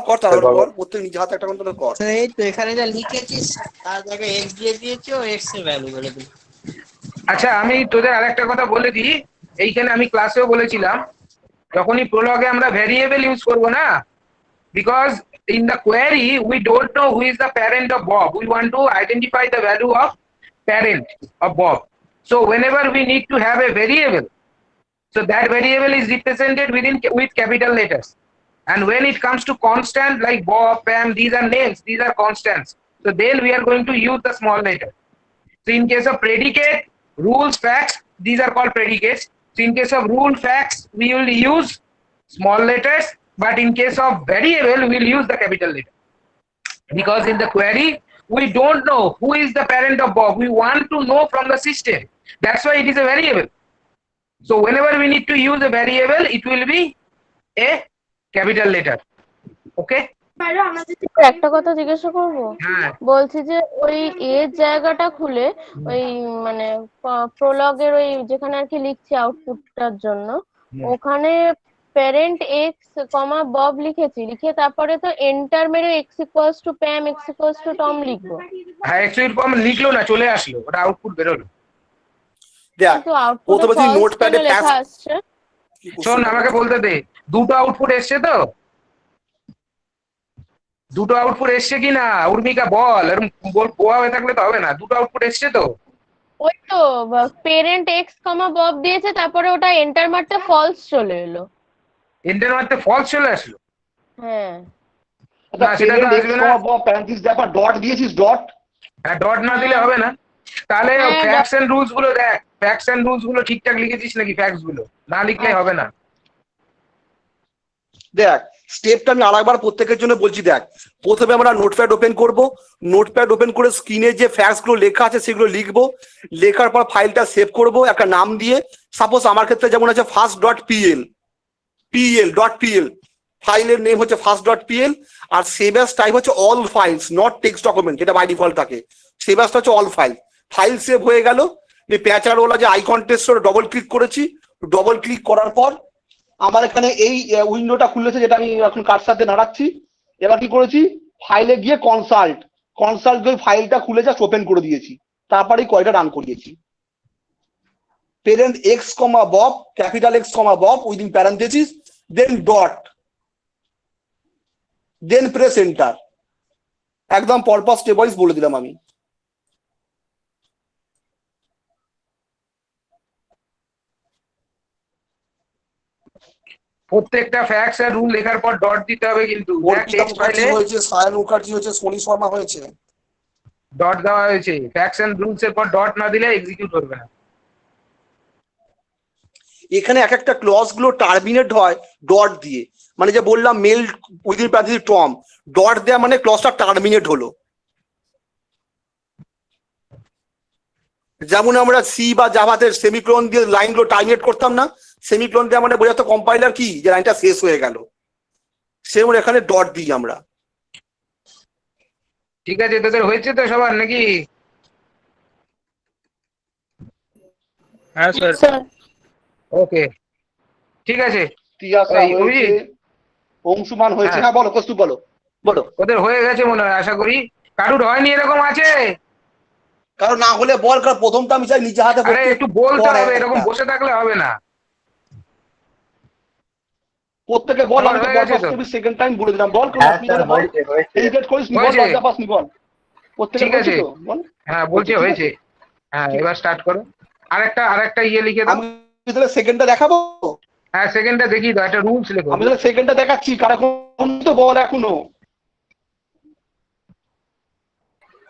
কর তারপর কর, প্রত্যেক নিজে হাতে একটা অন্তত কর। এই তো এখানে যা লিখেছিস তার জায়গায় এক্স দিয়ে দিয়েছো, এক্স এর ভ্যালু বলে দিই। আচ্ছা, আমি তোদের আরেকটা কথা বলে দিই, এইখানে আমি ক্লাসেও বলেছিলাম, যখনই প্রোলগে আমরা ভ্যারিয়েবল ইউজ করব না, because in the query we don't know who is the parent of Bob, we want to identify the value of parent of Bob. So whenever we need to have a variable, so that variable is represented with capital letters, and when it comes to constant like Bob, Pam, these are names, these are constants, so then we are going to use the small letter. So in case of predicate, rules, facts, these are called predicates. So in case of rule, facts, we will use small letters, but in case of variable, we will use the capital letter. Because in the query, we don't know who is the parent of Bob. We want to know from the system. That's why it is a variable. So whenever we need to use a variable, it will be a capital letter. Okay? একটা কথা জিজ্ঞাসা করবো? হ্যাঁ, বলছি যে ওই এর জায়গাটা খুলে ওই মানে প্রোলগের ওই যেখানে আর কি লিখছি আউটপুটটার জন্য, ওখানে প্যারেন্ট এক্স কমা বব লিখেছি, লিখে তারপরে তো এন্টার মেরে X equals to Pam, X equals to Tom লিখবো। হ্যাঁ, এক্সুইট ফর্ম লিখলো না, চলে আসলো, ওটা আউটপুট বেরোলো। দেখ কিন্তু আউটপুটে প্রথমে তুই ফলস নোটপ্যাডে কেন লেখা আসছে? শোন, আমাকে বলতে দে, দুটো আউটপুট এসছে তো? দুটো আউটপুট এসছে কিনা উর্মিকা বল, এরকম বোয়া হয়ে থাকলে তো হবে না। দুটো আউটপুট এসছে তো? ওই তো প্যারেন্ট এক্স কমা বব দিয়েছে, তারপরে ওটা এন্টার মারতে ফলস চলে এলো। এন্টার মারতে ফলস চলে আসলো? হ্যাঁ, না, সেটা তো আসবে না। ডট দিয়েছিস, ডট। হ্যাঁ, ডট না দিলে হবে না। তাহলে হ্যাঁ, ফ্যাক্টস এন্ড রুলস গুলো দেখ, ফ্যাক্টস এন্ড রুলস গুলো ঠিকঠাক লিখেছিস নাকি? ফ্যাক্টস গুলো না লিখলে হবে না। দেখ স্টেপটা আমি আরেকবার প্রত্যেকের জন্য বলছি। দেখ প্রথমে আমরা নোটপ্যাড ওপেন করব, নোটপ্যাড ওপেন করে স্ক্রিনে যে ফ্যাক্টস গুলো লেখা আছে সেগুলো লিখবো, লেখার পর ফাইলটা সেভ করব একটা নাম দিয়ে। সাপোজ আমার ক্ষেত্রে যেমন আছে ফার্স্ট ডট পিএল, ফাইলের নেম হচ্ছে ফার্স্ট ডট পিএল, আর সেভ অ্যাজ টাইপ হচ্ছে all files not text document, যেটা বাই ডিফল্ট থাকে। সেভ অ্যাজটা হচ্ছে অল ফাইল। ফাইল সেভ হয়ে গেল। প্যাচারওয়ালা যে আইকন টেস্ট ডবল ক্লিক করেছি, ডবল ক্লিক করার পর আমার এখানে এই উইন্ডোটা খুলেছে, যেটা আমি এখন কার সাথে নাড়াচ্ছি। এবার কি করেছি, ফাইলে গিয়ে কনসাল্ট ওই ফাইলটা খুলে জাস্ট ওপেন করে দিয়েছি, তারপরেই কয়টা রান করিয়েছি। parent x comma bob, capital X comma bob within parentheses, then dot, then press enter। একদম পরপর স্টেপ ওয়াইজ বলে দিলাম আমি। প্রত্যেকটা ফ্যাক্টস আর রুল লেখার পর ডট দিতে হবে, কিন্তু টেক্সট ফাইলে হয়েছে, সায়ন মুখার্জি হয়েছে, সোনি শর্মা হয়েছে, ডট দেওয়া হয়েছে। ফ্যাক্টস এন্ড রুলস এর পর ডট না দিলে এক্সিকিউট করবে না। এখানে এক একটা ক্লজ গুলো টার্মিনেট হয় ডট দিয়ে, মানে যে বললাম male within parenthesis Tom, dot দেয়া মানে ক্লজটা টার্মিনেট হলো। যেমন আমরা সি বা জাভাতে সেমিক্লোন দিয়ে লাইনগুলো টার্মিনেট করতাম না, সেমিক্লোন দেওয়া মানে বোঝাতো কম্পাইলার কি যে লাইনটা শেষ হয়ে গেল, সেমন এখানে ডট দিই আমরা। ঠিক আছে, তোদের হয়েছে তো সবার নাকি? হ্যাঁ স্যার। ওকে, ঠিক আছে। তিয়াসা হয়েছে, অংশুমান হয়েছে। হ্যাঁ বলো কস্তু, বলো বলো। ওদের হয়ে গেছে মনে হয়, আশা করি। কারুর হয়নি এরকম আছে? কারণ না হলে বল, কারণ প্রথমটা আমি চাই নিজে হাতে। আরে একটু বলতে হবে, এরকম বসে থাকলে হবে না। প্রত্যেকে বল, আমি তো সেকেন্ড টাইম বলে দিলাম। বল এডিট করিস নি, বল লজ্জা পাস নি, বল প্রত্যেকে। ঠিক আছে, হ্যাঁ বলছে হয়েছে। হ্যাঁ এবার স্টার্ট করো। আরেকটা ইয়ে লিখে দাও। আমি তাহলে সেকেন্ডটা দেখাবো। হ্যাঁ সেকেন্ডটা দেখিয়ে দাও, একটা রুলস লেখো। আমি তাহলে সেকেন্ডটা দেখাচ্ছি, কার এখন তো বল এখনো।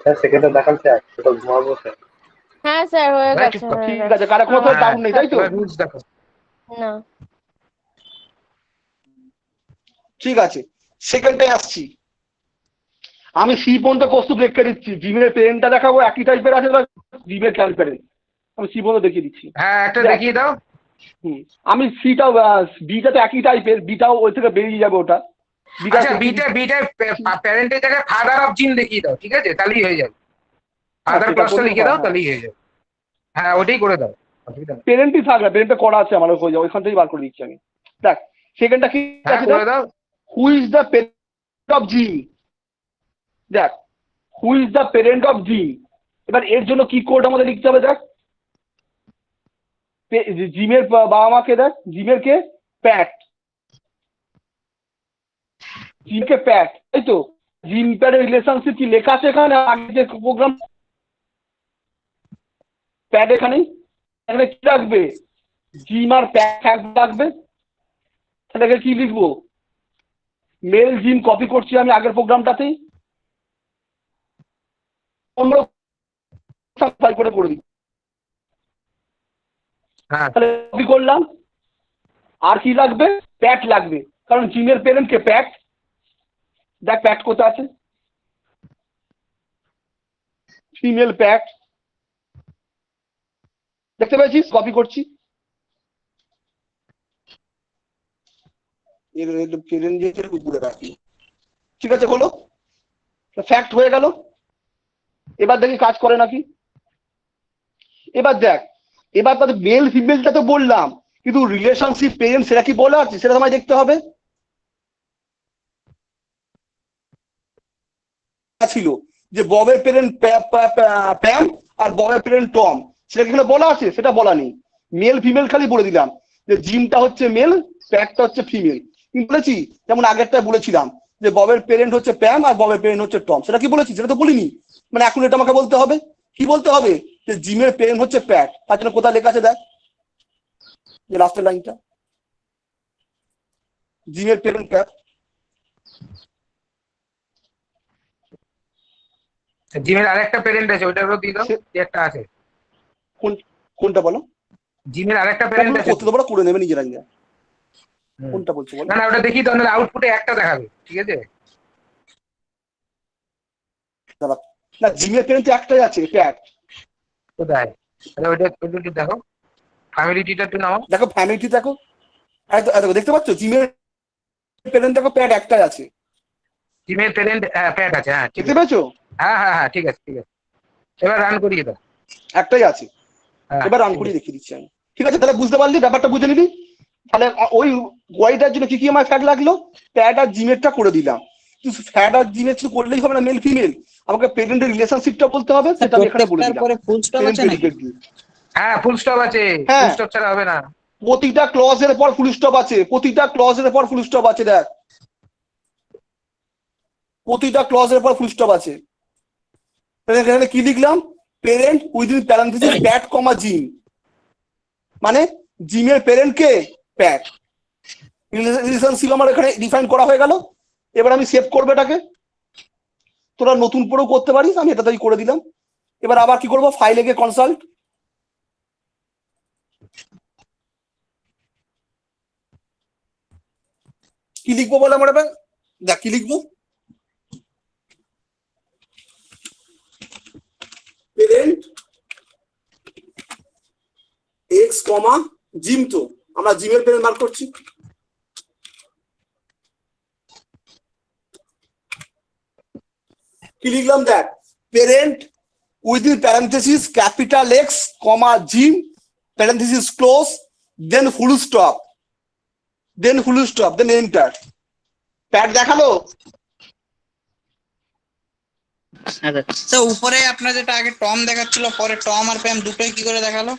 স্যার সেকেন্ডটা দেখান স্যার, সেটা ঘুমাবো স্যার। হ্যাঁ স্যার হয়ে গেছে। ঠিক আছে, কার কোনো ডাউট নেই তাই তো? রুলস দেখো। না ঠিক আছে, সেকেন্ডে আসছি। আমি সি পর্যন্ত প্রস্তুত রেখে দিচ্ছি। জিমের পেনটা দেখাবো, একই টাইপের আছে, জিমের ট্রান্সপারেন্ট। আমি সি পর্যন্ত দেখিয়ে দিচ্ছি। হ্যাঁ একটা দেখিয়ে দাও। আমি সিটাও, বিটা তো একই টাইপের, বিটাও ওই থেকে বেরিয়ে যাবে ওটা। আচ্ছা বিটা প্যারেন্টের জায়গায় ফাদার অফ জিন দেখিয়ে দাও, ঠিক আছে? তাহলেই হয়ে যাবে। ফাদার ক্লাসটা লিখে দাও, তাহলেই হয়ে যাবে। হ্যাঁ ওটাই করে দাও। পেরেন্টই থাকবে, পেরেন্টটা করা আছে আমার, হয়ে যাবে। ওইখান থেকেই বার করে দিচ্ছি আমি। দেখ সেকেন্ডটা কি করে দাও। Who is the parent of জিন। দেখ who is the parent of জিন। এবার এর জন্য কি কোড আমাদের লিখতে হবে? দেখ জিমের বাবা মাকে, দেখ জিমের কে প্যাট, জিমকে প্যাট, তাই তো? জিম প্যাডের রিলেশনশিপ কি লেখা আছে এখানে? আগে যে প্রোগ্রাম প্যাড, এখানে কি রাখবে? জিম আর প্যাড রাখবে। তাহলে কি লিখবো? মেল জিম কপি করছি আমি আগের প্রোগ্রামটাতেই, অন্য করে দিই। তাহলে কপি করলাম। আর কি লাগবে? প্যাট লাগবে, কারণ জিমের প্যারেন্ট কে প্যাট। দেখ প্যাট কোথায় আছে, ফিমেল প্যাট, দেখতে পেয়েছিস? কপি করছি। ঠিক আছে, হলো, ফ্যাক্ট হয়ে গেল। এবার দেখি কাজ করে নাকি। এবার দেখ, এবার তাদের মেল ফিমেলটা তো বললাম, কিন্তু রিলেশনশিপ পেরেন্ট সেটা কি বলা আছে? সেটা তোমায় দেখতে হবে। ছিল যে ববের পেরেন্ট প্যাম আর ববের পেরেন্ট টম, সেটা এখানে বলা আছে? সেটা বলা নেই। মেল ফিমেল খালি বলে দিলাম যে জিমটা হচ্ছে মেল, প্যাটটা হচ্ছে ফিমেল। কিন্তু বলেছি যেমন আগেরটা বলেছিলাম যে ববের পেরেন্ট হচ্ছে প্যাম আর ববের পেরেন্ট হচ্ছে টম, সেটা কি বলেছি? সেটা তো বলিনি। মানে এখন এটা আমাকে বলতে হবে। কি বলতে হবে? যে জিমের পেরেন্ট হচ্ছে প্যাট। তার জন্য কোথায় লেখা আছে? দেখ যে লাস্টের লাইনটা, জিমের পেরেন্ট প্যাট। জিমের আরেকটা প্যারেন্ট আছে, ওইটারও দিয়ে দাও। একটা আছে, কোনটা বলো? জিমের আরেকটা প্যারেন্ট আছে, করতে দেবো, করে নেবে নিজেরা। কোনটা বলছো বলো? না না ওটা দেখি তো, নাহলে আউটপুটে একটা দেখাবে, ঠিক আছে? দাঁড়া, না জিমের প্যারেন্ট তো একটাই আছে, প্যাট। কোথায়? তাহলে ওইটা ওইটা একটু দেখো, ফ্যামিলি ট্রিটা একটু নাও। দেখো ফ্যামিলি দেখো, দেখো দেখতে পাচ্ছ জিমের প্যারেন্ট দেখো প্যাট একটাই আছে। জিমের প্যারেন্ট প্যাড আছে, হ্যাঁ ঠিক দেখতে আছে। পাচ্ছ? হ্যাঁ হ্যাঁ হ্যাঁ ঠিক আছে ঠিক আছে, এবার রান করিয়ে দাও। একটাই আছে, হ্যাঁ, এবার রান ঠিক করিয়ে আছে। দেখিয়ে দিচ্ছি আমি। ঠিক আছে, তাহলে বুঝতে পারলি, ব্যাপারটা বুঝে নিবি। তাহলে ওই ওয়াইটার জন্য কি কি আমার ফ্যাট লাগলো, প্যাড আর জিমেরটা করে দিলাম। কিন্তু ফ্যাট আর জিমের শুধু করলেই হবে না, মেল ফিমেল, আমাকে প্রেজেন্টের রিলেশনশিপটা বলতে হবে, সেটা আমি এখানে বলে দিলাম। পরে ফুল স্টপ আছে নাকি? হ্যাঁ ফুল স্টপ আছে, হ্যাঁ। ফুল স্টপ ছাড়া হবে না। প্রতিটা ক্লজের পর ফুল স্টপ আছে, প্রতিটা ক্লজের পর ফুল স্টপ আছে, দেখ প্রতিটা ক্লজের পর ফুল স্টপ আছে। তাহলে এখানে কি লিখলাম, পেরেন্ট উইদিন প্যারেন্থেসিস প্যাট কমা জিম, মানে জিমের পেরেন্ট কে, প্যাট। রিলেশনশিপ আমার এখানে ডিফাইন করা হয়ে গেল। এবার আমি সেভ করবো এটাকে, তোরা নতুন করেও করতে পারিস, আমি এটাতেই করে দিলাম। এবার আবার কি করবো, ফাইলে গিয়ে কনসাল্ট, কি লিখবো বলে আমার এবার, দেখ কি লিখবো, পেরেন্ট এক্স কমা জিম, তো আমরা জিমের পেরেন্ট মার্ক করছি। কি লিখলাম দেখ, parent within parenthesis capital X comma Jim parenthesis close, then full stop, then enter. প্যাড দেখালো? স্যার উপরে আপনার যেটা আগে টম দেখাচ্ছিল, পরে টম আর প্যাম দুটোই কি করে দেখালো?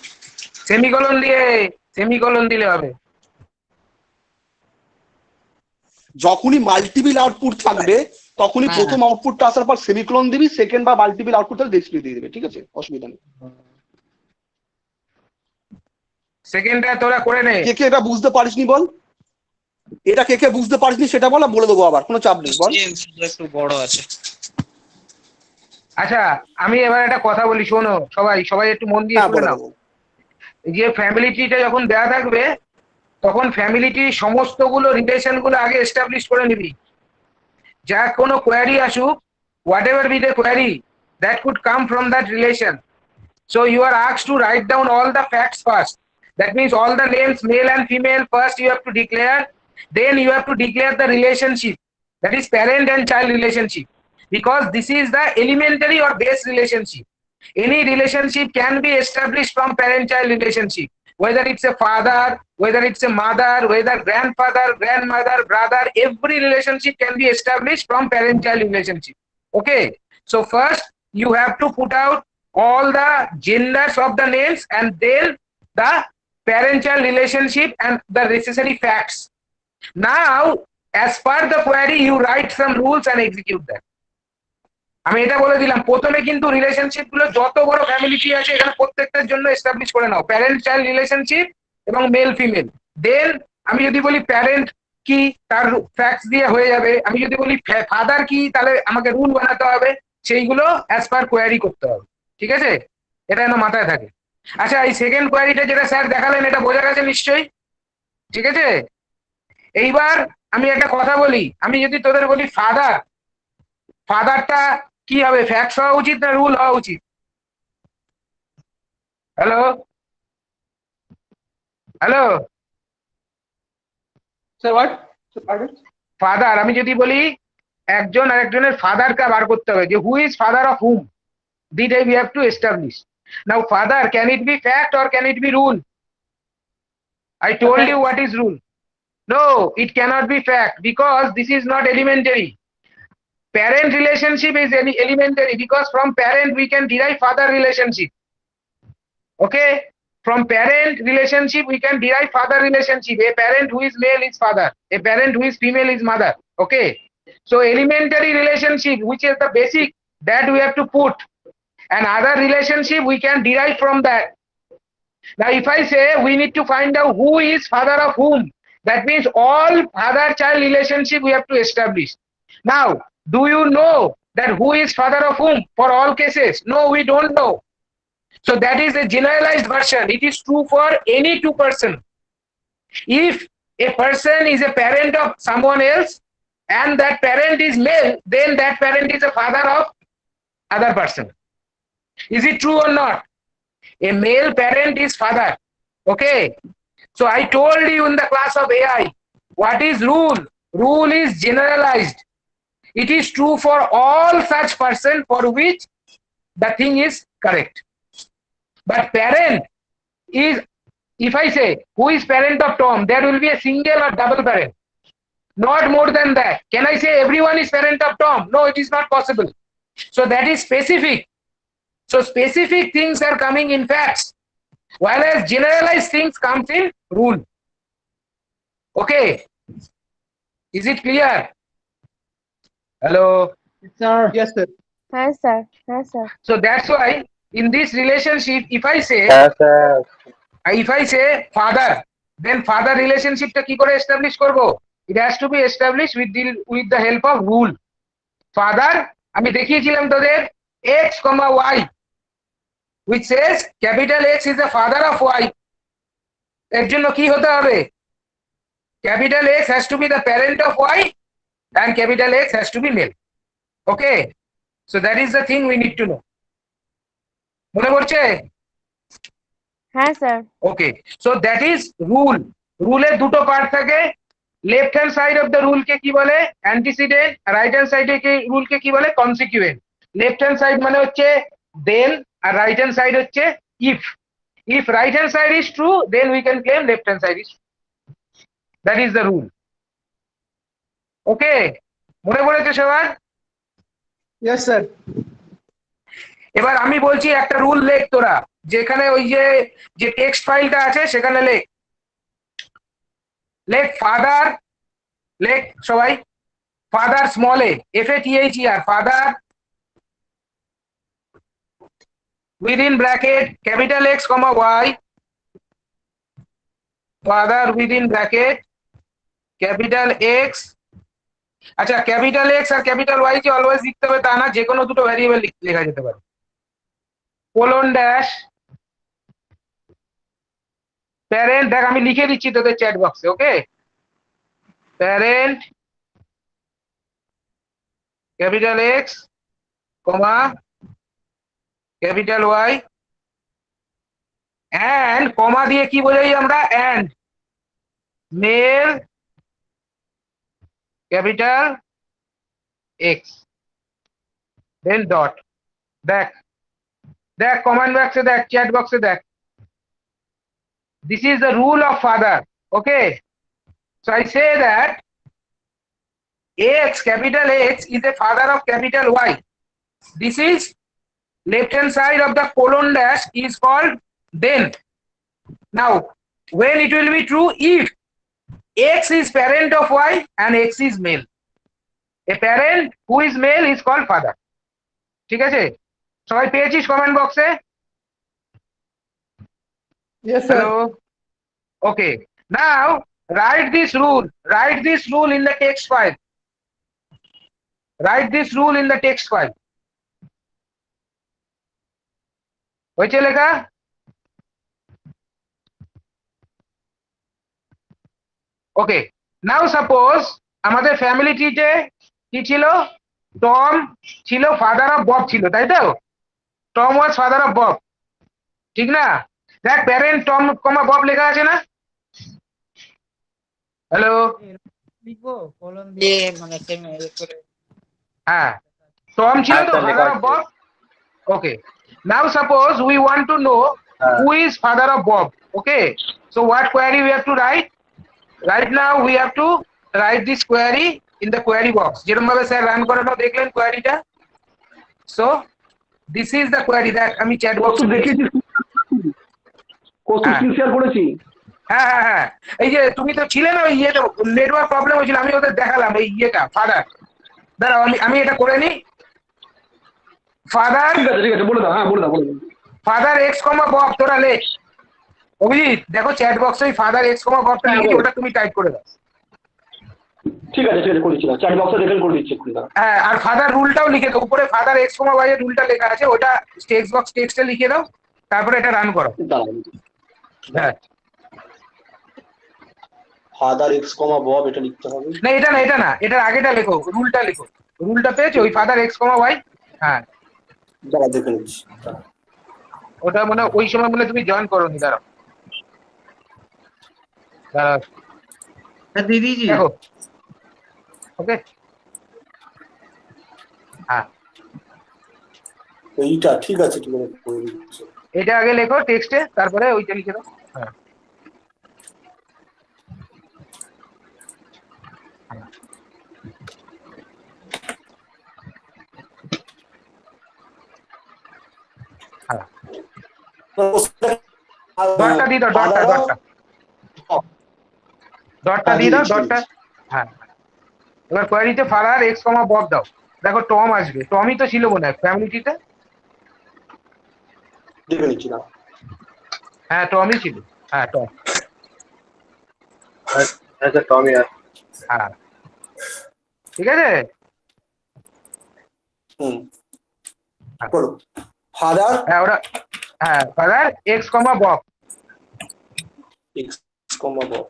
সেমিকোলন দিলে হবে। যখনই মাল্টিপল আউটপুট থাকবে তখনই প্রথম আউটপুটটা আসার পর সেমিকোলন দিবি, সেকেন্ড বা মাল্টিপল আউটপুট তাহলে ডিসপ্লে দিয়ে দিবে, ঠিক আছে, অসুবিধা নেই। সেকেন্ডটা তোরা করে নে। কে কে এটা বুঝতে পারিসনি বল, এটা কে কে বুঝতে পারিসনি সেটা বল, বলে দেবো আবার, কোনো চাপ নেই বল। একটু বড় আছে। আচ্ছা আমি এবার একটা কথা বলি, শোনো সবাই সবাই একটু মন দিয়ে শুনে নাও। যে ফ্যামিলি ট্রিটা যখন দেওয়া থাকবে তখন ফ্যামিলি ট্রি সমস্তগুলো রিলেশন গুলো আগে এস্টাবলিশ করে নিবি। যা কোনো কোয়ারি আসুক, whatever be the query, that could come from that relation. So you are asked to write down all the facts first. That means all the names, male and female, first you have to declare. Then you have to declare the relationship. That is parent and child relationship. Because this is the elementary or base relationship. Any relationship can be established from parent-child relationship. Whether it's a father, whether it's a mother, whether grandfather, grandmother, brother, every relationship can be established from parent-child relationship. Okay. So first you have to put out all the genders of the names and then the parent-child relationship and the necessary facts. Now, as per the query, you write some rules and execute them. আমি এটা বলে দিলাম, প্রথমে কিন্তু রিলেশনশিপ গুলো যত বড় ফ্যামিলি ট্রি আছে এখানে প্রত্যেকটার জন্য এস্টাবলিশ করে নাও, প্যারেন্ট চাইল্ড রিলেশনশিপ এবং মেল ফিমেল। দেন আমি যদি বলি প্যারেন্ট কি, তার ফ্যাক্টস দিয়ে হয়ে যাবে। আমি যদি বলি ফাদার কি, তাহলে আমাকে রুল বানাতে হবে, সেইগুলো অ্যাজ পার কোয়ারি করতে হবে, ঠিক আছে? এটা যেন মাথায় থাকে। আচ্ছা এই সেকেন্ড কোয়ারিটা যেটা স্যার দেখালেন এটা বোঝা গেছে নিশ্চয়ই, ঠিক আছে? এইবার আমি একটা কথা বলি, আমি যদি তোদের বলি ফাদার, ফাদারটা কি হবে, ফ্যাক্টস হওয়া উচিত না রুল হওয়া উচিত? Hello hello sir what? Father, আমি যদি বলি একজন আরেকজনের ফাদারকে বার করতে হবে, যে who is father of whom, that we have to establish. Now father, can it be fact or can it be rule? I told you what is rule. No, it cannot be fact because this is not elementary. Parent relationship is elementary because from parent we can derive father relationship. Okay, from parent relationship we can derive father relationship. A parent who is male is father, a parent who is female is mother. Okay, so elementary relationship, which is the basic, that we have to put, and other relationship we can derive from that. Now if I say we need to find out who is father of whom, that means all father-child relationship we have to establish. Now, do you know that who is father of whom for all cases? No, we don't know. So that is a generalized version. It is true for any two person. If a person is a parent of someone else and that parent is male, then that parent is a father of other person. Is it true or not? A male parent is father. Okay. So I told you in the class of AI, what is rule? Rule is generalized. It is true for all such person for which the thing is correct. But parent is, if I say, who is parent of Tom, there will be a single or double parent. Not more than that. Can I say everyone is parent of Tom? No, it is not possible. So that is specific. So specific things are coming in facts, whereas generalized things comes in rule. Okay. Is it clear? Hello? Sir. Yes, sir. হ্যাঁ স্যার, হ্যাঁ sir. So that's why in this relationship, if I say father, then father relationship টা কি করে establish করব? It has to be established with the help of rule. Father, আমি দেখিয়েছিলাম তোদের x, y, which says capital X is the father of Y. এর জন্য কি হতে হবে? Capital X has to be the parent of Y and capital X has to be male. Okay. So that is the thing we need to know. মনে পড়ছে? হ্যাঁ sir. Okay. So that is rule. Rule এর দুটো পার্ট থাকে। Left hand side of the rule কে কি বলে? অ্যান্টিসিডেন্ট, রাইট হ্যান্ড সাইডে কে রুল কে কি বলে? কনসিকুয়েন্ট। লেফট হ্যান্ড সাইড মানে হচ্ছে দেন আর রাইট হ্যান্ড সাইড হচ্ছে if. If right hand side is true, then we can claim left hand side is true. That is the rule. Okay. মনে পড়েছে সবার? Yes, sir. এবার আমি বলছি একটা রুল লেখ তোরা, যেখানে ওই যে টেক্সট ফাইলটা আছে সেখানে লেখ। লেখ ফাদার, লেখ সবাই ফাদার স্মল এ, FATHER, father within bracket capital X, Y, father within bracket capital X. আচ্ছা, ক্যাপিটাল X আর ক্যাপিটাল Y কে অলওয়েজ লিখতে হবে তা না, যে কোনো দুটো ভ্যারিয়েবল লেখা যেতে পারে। কোলন ড্যাশ প্যারেন্ট, দেখ আমি লিখে দিচ্ছি তোদের চ্যাট বক্সে। Okay, parent capital X, capital Y, and comma দিয়ে কি বোঝাই আমরা? and male capital X, then dot. দেখ কমেন্ট বক্সে দেখ, চ্যাট বক্সে দেখ। This is the rule of father. Okay, so I say that X, capital X is a father of capital Y. This is left hand side of the colon dash is called then. Now when it will be true? If X is parent of Y and X is male. A parent who is male is called father. ঠিক আছে? সবাই পেয়েছিস কমেন্ট বক্সে? Yes, sir. Hello? Okay. Now write this rule in the text file. Write this rule in the text file. হয়েছে লেখা? ওকে, নাও সাপোজ আমাদের ফ্যামিলি ট্রিতে কি ছিল? টম ছিল ফাদার অফ বব ছিল, তাই তো? Tom was father of Bob, ঠিক না? দেখ প্যারেন্ট টম কমা বব লেখা আছে না? হ্যালো, লিখবো কলন দিয়ে মানে সেম করে। হ্যাঁ, টম ছিল তো father of Bob. Okay, now suppose we want to know who is father of Bob. Okay, so what query we have to write? Right now we have to write this query in the query box. যেরকম ভাবে স্যার রান করানো দেখলেন কোয়েরিটা। So this is the query that আমি চ্যাট বক্সে দেখেছি, কোশ্চেন শেয়ার করেছি। হ্যাঁ, এই যে তুমি তো ছিলে না, ওই ইয়েটা নেটওয়ার্ক প্রবলেম হয়েছিল, আমি ওদের দেখালাম এই ইয়েটা ফাদার। দাঁড়াও আমি এটা করে নিই। ফাদার, ঠিক আছে বলে দাও। হ্যাঁ বলে দাও। ফাদার X, বব তোরা লেখ। অভিজিৎ দেখো চ্যাট বক্সে ফাদার X, ববটা লিখে ওটা তুমি টাইপ করে দাও। ঠিক আছে করেছি, চ্যাট বক্সে দেখেন করে দিচ্ছি। হ্যাঁ, আর ফাদার রুলটাও লিখে দাও, উপরে ফাদার X, Y এর রুলটা লেখা আছে, ওটা টেক্সট বক্স টেক্সটে লিখে দাও, তারপরে এটা রান করো। হ্যাঁ, ফাদার এক্স কমা বব এটা লিখতে হবে। না এটা না, এটা না, এটার আগেটা লেখো, রুলটা লেখো। রুলটা পেয়েছো ওই ফাদার এক্স কমা ওয়াই? হ্যাঁ দাঁড়া দেখে নিচ্ছি। ওটা মনে হয় ওই সময় মনে হয় তুমি জয়েন করোনি, দাঁড়াও দাঁড়াও দিদিজি দেখো। ওকে হ্যাঁ এইটা ঠিক আছে, ঠিক আছে করে দিচ্ছি। এটা আগে লেখো টেক্সটে, তারপরে ওইটা লিখে দাও। হ্যাঁ হ্যাঁ ডটটা দিয়ে দাও, ডটটা ডটটা ডটটা দিয়ে দাও, ডটটা। হ্যাঁ এবার কোয়ারিতে ফাদার এক্স কমা বব দাও। দেখো টম আসবে, টমই তো ছিল মনে হয় ফ্যামিলিটিতে। দেখে নিচ্ছি না। হ্যাঁ টমই ছিল, হ্যাঁ টম। আচ্ছা টমি আর হ্যাঁ ঠিক আছে। হুম করো ফাদার। হ্যাঁ ওরা, হ্যাঁ father x comma Bob. X comma Bob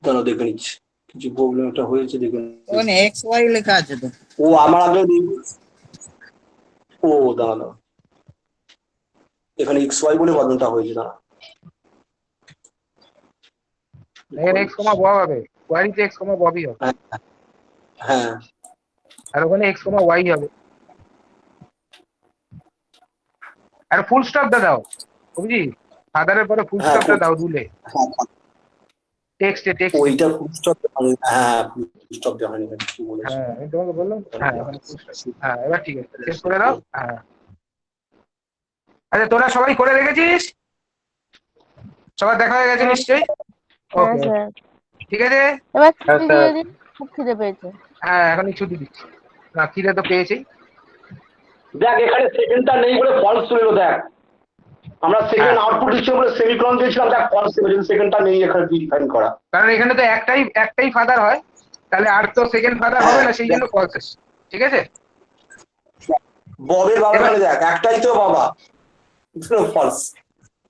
দাঁড়াও দেখে নিচ্ছি, কিছু প্রবলেম একটা হয়েছে দেখে নিচ্ছি। ওখানে এক্স ওয়াই লেখা আছে তো। ও আমার আগে ও দাঁড়াও এখানে এক্স ওয়াই বলে বদলটা হয়েছে। দাঁড়া এখানে এক্স কমা বব হবে, কোয়ারিতে এক্স কমা ববই হবে। হ্যাঁ আর ওখানে এক্স কমা ওয়াই হবে। আর ফুল স্টপটা দাও বুঝি, ফাদারের পরে ফুল স্টপটা দাও রুলে, টেক্সটে টেক্সট। ওইটা ফুল স্টপ। হ্যাঁ ফুল স্টপ দেওয়া হয়নি, কি বলেছি। হ্যাঁ আমি তোমাকে বললাম। হ্যাঁ ওখানে ফুল স্টপ। হ্যাঁ এবার ঠিক আছে, শেষ করে দাও। হ্যাঁ আচ্ছা তোরা সবাই করে রেখেছিস? সবার দেখা হয়ে গেছে নিশ্চয়ই? হ্যাঁ ওকে স্যার, ঠিক আছে। এবার ছুটি দিয়ে দিন, খুব খিদে পেয়েছে। হ্যাঁ এখনই ছুটি দিচ্ছি। না খিদে তো পেয়েছি। দেখ এখানে সেকেন্ডটা নেই বলে ফলস ছিল। দেখ আমরা সেকেন্ড আউটপুট হিসেবে বলে সেমিকলন দিয়েছিলাম, দেখ ফলস ছিল, সেকেন্ডটা নেই এখানে ডিফাইন করা। কারণ এখানে তো একটাই ফাদার হয়, তাহলে আর তো সেকেন্ড ফাদার হবে না, সেই জন্য ফলস এসছে। ঠিক আছে ববের বাবা এখানে দেখ একটাই তো বাবা, ফলস।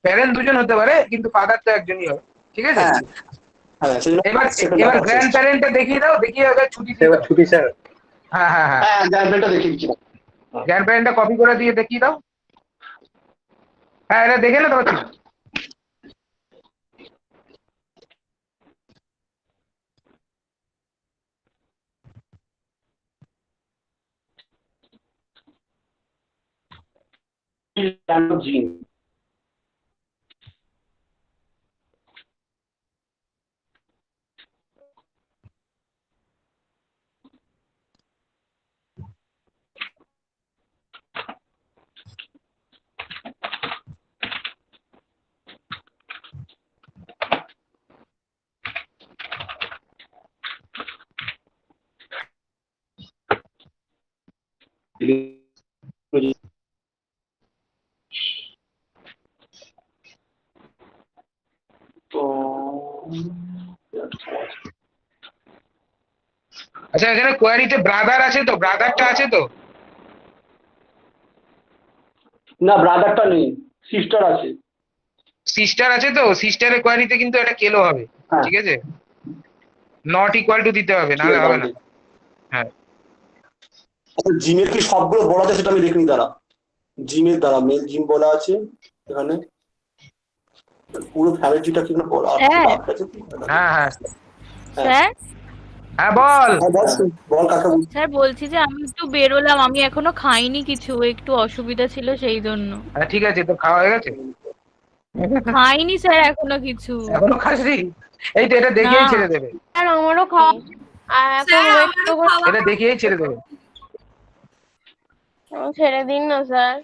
প্যারেন্ট দুজন হতে পারে কিন্তু ফাদার তো একজনই হবে। ঠিক আছে এবার গ্র্যান্ড প্যারেন্টটা দেখিয়ে দাও, দেখিয়ে ওদের ছুটি দিয়ে দাও। ছুটি স্যার। হ্যাঁ হ্যাঁ হ্যাঁ গ্র্যান্ড প্যারেন্টটা দেখিয়ে দিচ্ছি। গ্র্যান্ড প্যারেন্টটা কপি করে দিয়ে দেখিয়ে দাও। হ্যাঁ এটা দেখে না তো পাচ্ছি। জিন আচ্ছা এখানে কোয়ারিতে ব্রাদার আছে তো, ব্রাদারটা আছে তো? না ব্রাদারটা নেই, সিস্টার আছে। সিস্টার আছে তো, সিস্টারের কোয়ারিতে কিন্তু এটা কেলো হবে। ঠিক আছে নট ইকুয়াল টু দিতে হবে, নাহলে হবে না। হ্যাঁ জিমের কি সবগুলো বলা আছে সেটা আমি দেখিনি। দাঁড়া জিমের দ্বারা মেল জিম বলা আছে এখানে, পুরো ফ্যামিলিটা কি বলা আছে? হ্যাঁ হ্যাঁ স্যার হ্যাঁ বল বল কাকে বল। স্যার বলছি যে আমি একটু বেরোলাম, আমি এখনো খাইনি কিছু, একটু অসুবিধা ছিল সেই জন্য। হ্যাঁ ঠিক আছে, তো খাওয়া হয়ে গেছে? খাইনি স্যার এখনো কিছু। এখনো খাসনি? এই তো এটা দেখিয়েই ছেড়ে দেবে। আর আমারও খাওয়া, আর এখন ওয়েট তো এটা দেখিয়েই ছেড়ে দেবে। ছেড়ে দিন না স্যার।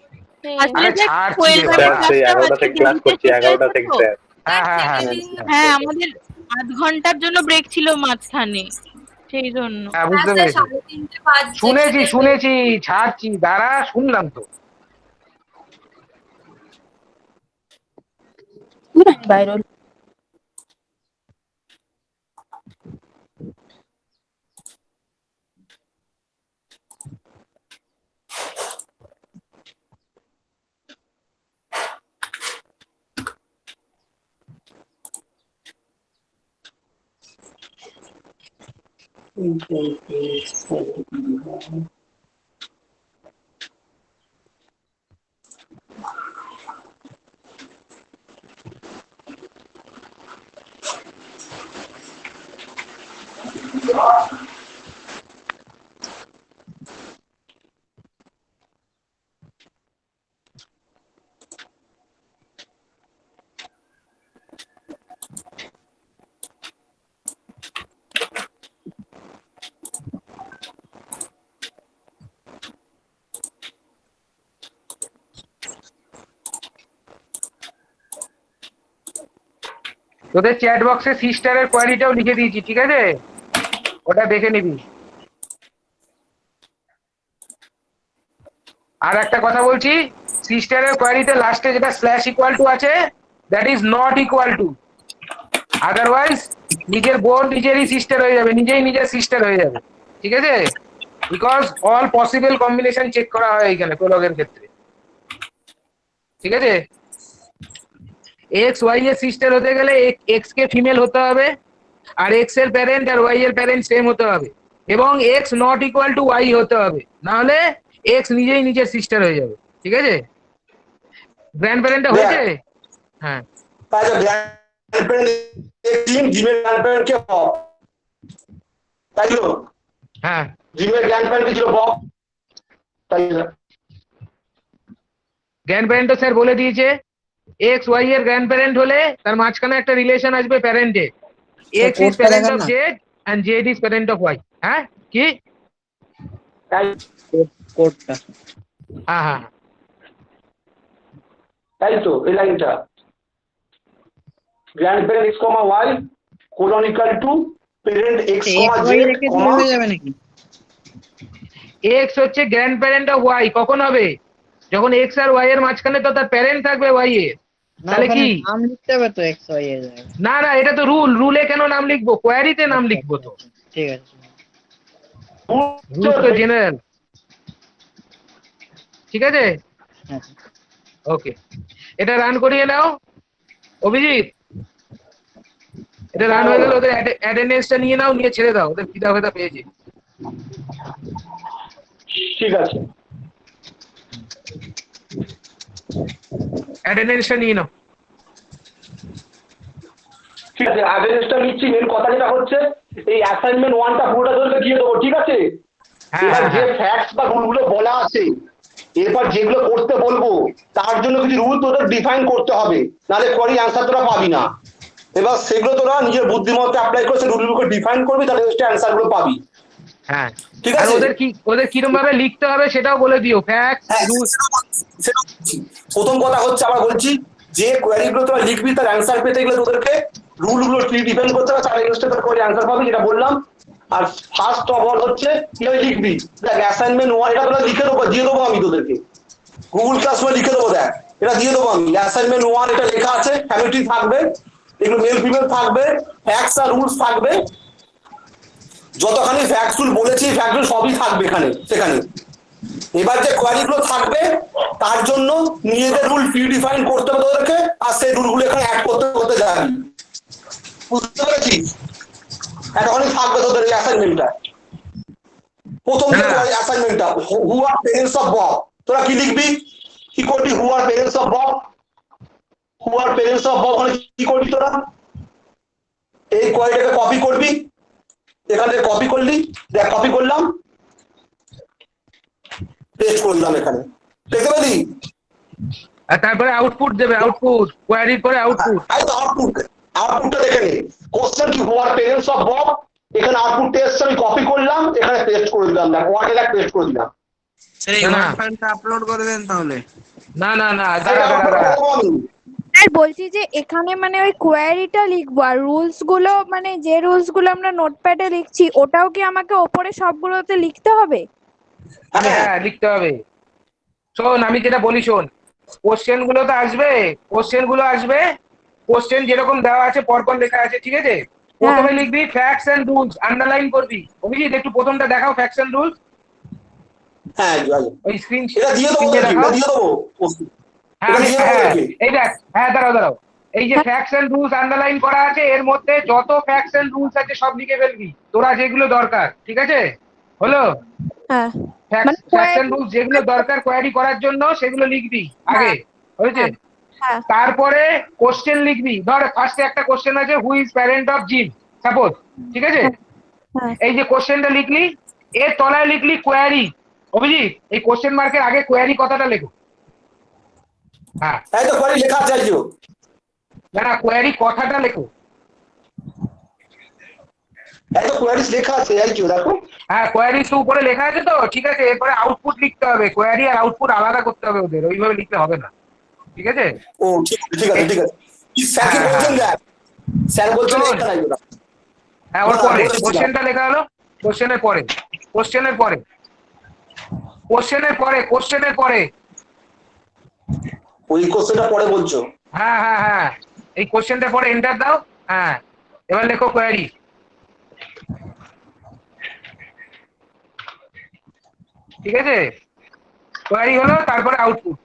আরে ছাড়ছি রে স্যার সেই 11টা থেকে ক্লাস করছি, 11টা থেকে স্যার। হ্যাঁ হ্যাঁ হ্যাঁ হ্যাঁ আমাদের আধ ঘন্টার জন্য ব্রেক ছিল মাঝখানে, সেই জন্য। হ্যাঁ বুঝতে পেরেছি, শুনেছি ছাড়ছি, দাঁড়া শুনলাম তো। বাইরে তোদের চ্যাট বক্সে সিস্টারের কোয়ারিটাও লিখে দিয়েছি, ঠিক আছে, ওটা দেখে নিবি। আর একটা কথা বলছি, সিস্টারের কোয়ারিতে লাস্টে যেটা স্ল্যাশ ইকুয়াল টু আছে, that is not equal two, otherwise নিজের বোন নিজেরই সিস্টার হয়ে যাবে, নিজেই নিজের সিস্টার হয়ে যাবে, ঠিক আছে, because all possible combination check করা হয় এখানে প্রোলগের ক্ষেত্রে, ঠিক আছে। এক্স ওয়াই এর সিস্টার হতে গেলে এক্স কে ফিমেল হতে হবে, আর এক্স এর প্যারেন্ট আর ওয়াই এর প্যারেন্ট সেম হতে হবে, এবং X not equal to Y হতে হবে, না হলে এক্স নিজেই নিজের সিস্টার হয়ে যাবে, ঠিক আছে। গ্র্যান্ড প্যারেন্টটা হয়েছে? হ্যাঁ, হ্যাঁ, গ্র্যান্ড প্যারেন্ট তো স্যার বলে দিয়েছে, এক্স ওয়াই এর গ্র্যান্ড প্যারেন্ট হলে তার মাঝখানে একটা রিলেশন আসবে প্যারেন্টে, X is parent of Z and Z is parent of Y. হ্যাঁ, কি কোডটা? হ্যাঁ, হ্যাঁ, তাই তো এই লাইনটা, grandparent X comma Y colon equal to parent X comma Z comma হয়ে যাবে নাকি? এক্স হচ্ছে গ্র্যান্ড প্যারেন্ট অফ ওয়াই কখন হবে? যখন এক্স আর ওয়াই এর মাঝখানে তো তার প্যারেন্ট থাকবে ওয়াই এর, তাহলে কি নাম লিখতে হবে তো এক্স ওয়াই এর জায়গায়? না না, এটা তো রুল, রুলে কেন নাম লিখবো, কোয়ারিতে নাম লিখবো তো, ঠিক আছে, রুল তো জেনারেল, ঠিক আছে, ওকে। এটা রান করিয়ে নাও অভিজিৎ, এটা রান হয়ে গেল, ওদের অ্যাটেন্ডেন্সটা নিয়ে নাও, নিয়ে ছেড়ে দাও, ওদের ফিদা ফেদা পেয়েছে, ঠিক আছে, অ্যাটেন্ডেন্সটা নিয়ে নাও। ঠিক আছে, অ্যাটেন্ডেন্সটা নিচ্ছি। মেন কথা যেটা হচ্ছে, এই অ্যাসাইনমেন্ট 1টা পুরোটা তোদেরকে দিয়ে দেবো, ঠিক আছে। এবার যে ফ্যাক্টস বা রুলগুলো বলা আছে, এরপর যেগুলো করতে বলবো তার জন্য কিছু রুল তোদের ডিফাইন করতে হবে, নাহলে কোয়ারি অ্যান্সার তোরা পাবি না। এবার সেগুলো তোরা নিজের বুদ্ধিমত্তা অ্যাপ্লাই করে সেই রুলগুলোকে ডিফাইন করবি, তাহলে অ্যান্সার গুলো পাবি। হ্যাঁ, ঠিক আর আছে, ওদের কিরকম ভাবে লিখতে হবে সেটাও বলে দিও, ফ্যাক্টস রুল। প্রথম কথা হচ্ছে, আবার বলছি, যে কোয়ারিগুলো তোরা লিখবি তার অ্যান্সার পেতে গেলে তোদেরকে রুলগুলো ডিফাইন করতে হবে, তার এগেইনস্টে তোর কোয়ারি অ্যান্সার পাবি, যেটা বললাম। আর ফার্স্ট অফ অল হচ্ছে কিভাবে লিখবি, দেখ অ্যাসাইনমেন্ট 1 এটা তোরা লিখে দেবো, দিয়ে দেবো আমি তোদেরকে গুগল ক্লাসরুমে লিখে দেবো, দেখ এটা দিয়ে দেবো আমি। অ্যাসাইনমেন্ট 1 এটা লেখা আছে, ফ্যামিলি থাকবে, এগুলো মেল ফিমেল থাকবে, ফ্যাক্টস আর রুলস থাকবে, যতখানি ফ্যাক্টস রুল বলেছি ফ্যাক্ট রুল সবই থাকবে এখানে সেখানে। এবার যে কোয়ারিগুলো থাকবে তার জন্য নিজেদের রুল প্রিডিফাইন করতে হবে তোদেরকে, আর সেই রুলগুলো এখানে অ্যাড করতে যাবি, বুঝতে পেরেছিস? এতখানি থাকবে তোদের এই অ্যাসাইনমেন্টটা। প্রথম যে অ্যাসাইনমেন্টটা, who are parents of Bob, তোরা কি লিখবি, কি করবি, who are parents of Bob, who are parents of Bob মানে কি করবি তোরা, এই কোয়ারিটাকে কপি করবি, এখান থেকে কপি করলি, দেখ কপি করলাম, পেস্ট করলাম এখানে, দেখতে পেলি? আর তারপরে আউটপুট দেবে, আউটপুট কোয়ারির পরে আউটপুট, আউটপুটটা দেখে নে। কোশ্চেন কি, হু আর প্যারেন্টস অফ বব, এখানে আউটপুট টেস্ট আমি কপি করলাম, এখানে পেস্ট করে দিলাম, দেখ ওয়ার্ডে দেখ পেস্ট করে দিলাম। এই ওয়ার্ড ফাইলটা আপলোড করে দেন তাহলে। না না না, আর বলছি যে এখানে মানে ওই কোয়ারিটা লিখবো, আর রুলস গুলো মানে যে রুলস গুলো আমরা নোটপ্যাডে লিখছি ওটাও কি আমাকে ওপরে সবগুলোতে লিখতে হবে? হ্যাঁ, লিখতে হবে। শোন, আমি যেটা বলি শোন, কোশ্চেন গুলো তো আসবে, কোশ্চেন গুলো আসবে, কোশ্চেন যেরকম দেওয়া আছে পরপর লেখা আছে, ঠিক আছে। প্রথমে লিখবি ফ্যাক্টস এন্ড রুলস, আন্ডারলাইন করবি। অভিজিৎ একটু প্রথমটা দেখাও, ফ্যাক্টস এন্ড রুলস। হ্যাঁ, ওই স্ক্রিন এটা দিয়ে দেবো, এটা দিয়ে দেবো। হ্যাঁ, এই দেখ, হ্যাঁ দাঁড়াও, এই যে ফ্যাক্টস এন্ড রুলস আন্ডারলাইন করা আছে, এর মধ্যে যত ফ্যাক্টস এন্ড রুলস আছে সব লিখে ফেলবি তোরা, যেগুলো দরকার। ঠিক আছে, হলো? হ্যাঁ ফ্যাক্টস এন্ড রুলস যেগুলো দরকার কোয়ারি করার জন্য সেগুলো লিখবি আগে, হয়েছে? হ্যাঁ তারপরে কোশ্চেন লিখবি। ধর ফার্স্টে একটা কোশ্চেন আছে, who is parent of gym, suppose. ঠিক আছে, এই যে কোশ্চেনটা লিখলি, এর তলায় লিখলি কোয়ারি। অভিজিৎ, এই কোশ্চেন মার্কের আগে কোয়ারি কথাটা লেখো। হ্যাঁ, এই তো কোয়ারি লেখা আছে আইজো। না না, কোয়ারি কথাটা লেখো। এই তো কোয়ারিজ লেখা আছে আইজো, দেখো। হ্যাঁ, কোয়ারিজ তো উপরে লেখা আছে তো, ঠিক আছে। এরপরে আউটপুট লিখতে হবে, কোয়ারি আর আউটপুট আলাদা করতে হবে ওদের, ওইভাবে লিখতে হবে না। ঠিক আছে? ও ঠিক আছে ঠিক আছে ঠিক আছে। কি স্যার কি বলছেন দেখ, স্যার বলছেন এটা নাই ওটা। হ্যাঁ, ওর পরে কোশ্চেনটা লেখা হলো, কোশ্চেনের পরে, কোশ্চেনের পরে, কোশ্চেনের পরে, কোশ্চেনের পরে। ওই কোশ্চেনটা পরে বলছো? হ্যাঁ হ্যাঁ হ্যাঁ, এই কোশ্চেনটা পরে এন্টার দাও। হ্যাঁ, এবার লেখো কোয়ারি। ঠিক আছে, কোয়ারি হলো, তারপরে আউটপুট।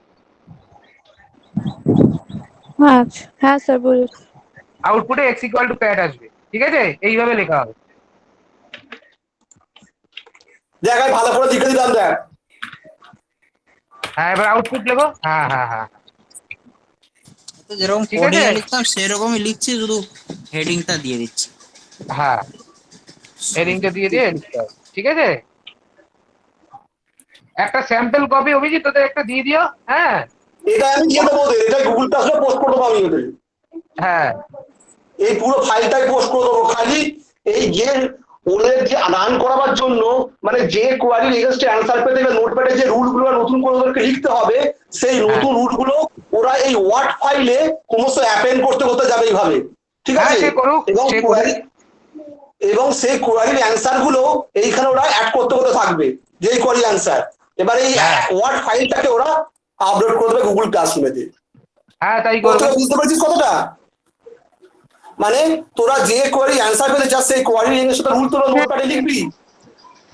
আচ্ছা হ্যাঁ স্যার বলুন। আউটপুটে x ইকুয়াল টু প্যাট আসবে। ঠিক আছে, এইভাবে লেখা হবে। দেখ আমি ভালো করে লিখে দিলাম দেখ। হ্যাঁ, এবার আউটপুট লেখো। হ্যাঁ হ্যাঁ হ্যাঁ, তো যেরকম ঠিক কোডিং আছে। লিখতাম সেরকমই লিখছি, শুধু হেডিংটা দিয়ে দিচ্ছি। হ্যাঁ, হেডিংটা দিয়ে দিয়ে লিখতে হবে। ঠিক আছে, একটা স্যাম্পল কপি অভিজিৎ তোদের একটা দিয়ে দিও। হ্যাঁ, এটা আমি দিয়ে দেবো ওদের, এটা গুগল ক্লাসে পোস্ট করে দেবো আমি ওদের। হ্যাঁ, এই পুরো ফাইলটাই পোস্ট করে দেবো। খালি এই যে ওদের যে রান করাবার জন্য, মানে যে কোয়ারির এগেইনস্টে অ্যান্সার পেতে গেলে নোটপ্যাডে যে রুলগুলো নতুন করে ওদেরকে লিখতে হবে, সেই নতুন রুলগুলো ওরা এই ওয়ার্ড ফাইলে ক্রমশ অ্যাপেন্ড করতে করতে যাবে এইভাবে। ঠিক আছে, এবং সেই কোয়ারির অ্যান্সার গুলো এইখানে ওরা অ্যাড করতে করতে থাকবে, যেই কোয়ারি অ্যান্সার। এবার এই ওয়ার্ড ফাইলটাকে ওরা আপলোড করে দেবে গুগল ক্লাসরুমেতে। হ্যাঁ, তাই করবে। বুঝতে পারছিস কতটা? মানে তোরা যে কোয়ারি অ্যান্সার পেতে চাস, সেই কোয়ারির এগেইনস্টে রুল তোরা নোটপ্যাডে লিখবি,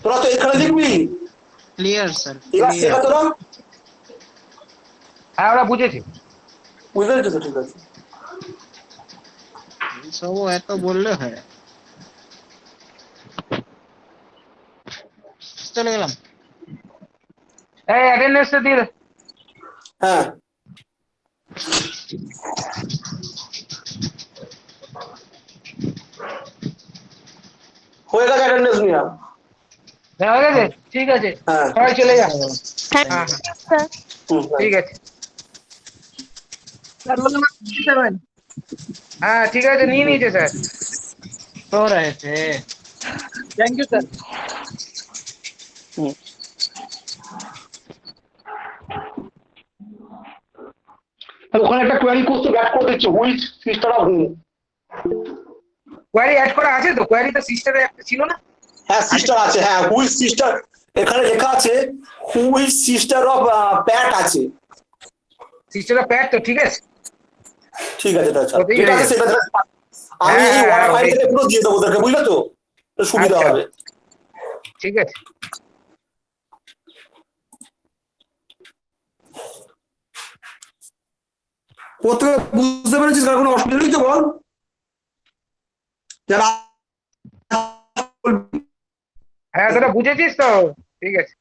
তোরা তো এখানে লিখবি। ক্লিয়ার স্যার, এবার সেটা তোরা, হ্যাঁ ওরা বুঝেছে, বুঝতে পেরেছিস তো? ঠিক আছে, সব এত বললে হয়। চলে গেলাম। এই অ্যাটেন্ডেন্সটা দিয়ে দে। হ্যাঁ হয়ে গেছে অ্যাটেন্ডেন্স নিয়ে। হয়ে গেছে, ঠিক আছে, সবাই চলে যা। হ্যাঁ ঠিক আছে, হ্যাঁ ঠিক আছে, নিয়ে নিয়েছে স্যার। তো রয়েছে, थैंक यू सर। ওখানে একটা কোয়ারি কোশ্চেন অ্যাড করে দিচ্ছ, which sister of whom. Query add করা আছে তো, কোয়ারি তো সিস্টারে একটা ছিল না? হ্যাঁ সিস্টার আছে, হ্যাঁ হুইচ সিস্টার, এখানে লেখা আছে হুইচ সিস্টার অফ প্যাট আছে। সিস্টার অফ প্যাট তো, ঠিক আছে ঠিক আছে, ঠিক আছে, সেটা আমি এই ওয়ার্ড ফাইল থেকে পুরো দিয়ে দেবো ওদেরকে, বুঝলে তো? সুবিধা হবে। ঠিক আছে, প্রথমে বুঝতে পেরেছিস, কার কোনো অসুবিধা নেই তো বল। যারা হ্যাঁ তোরা বুঝেছিস তো, ঠিক আছে।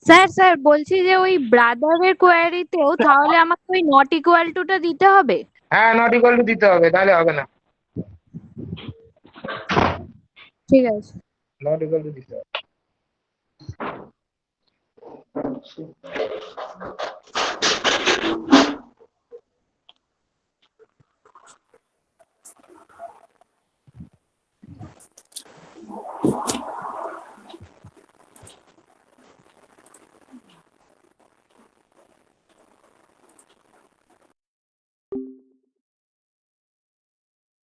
স্যার স্যার বলছি যে ওই ব্রাদারের কোয়ারিতেও তাহলে আমাকে ওই নট ইকুয়াল টুটা দিতে হবে? হ্যাঁ, নট ইকুয়াল টু দিতে হবে, তাহলে হবে না। ঠিক আছে, নট ইকুয়াল টু দিতে হবে।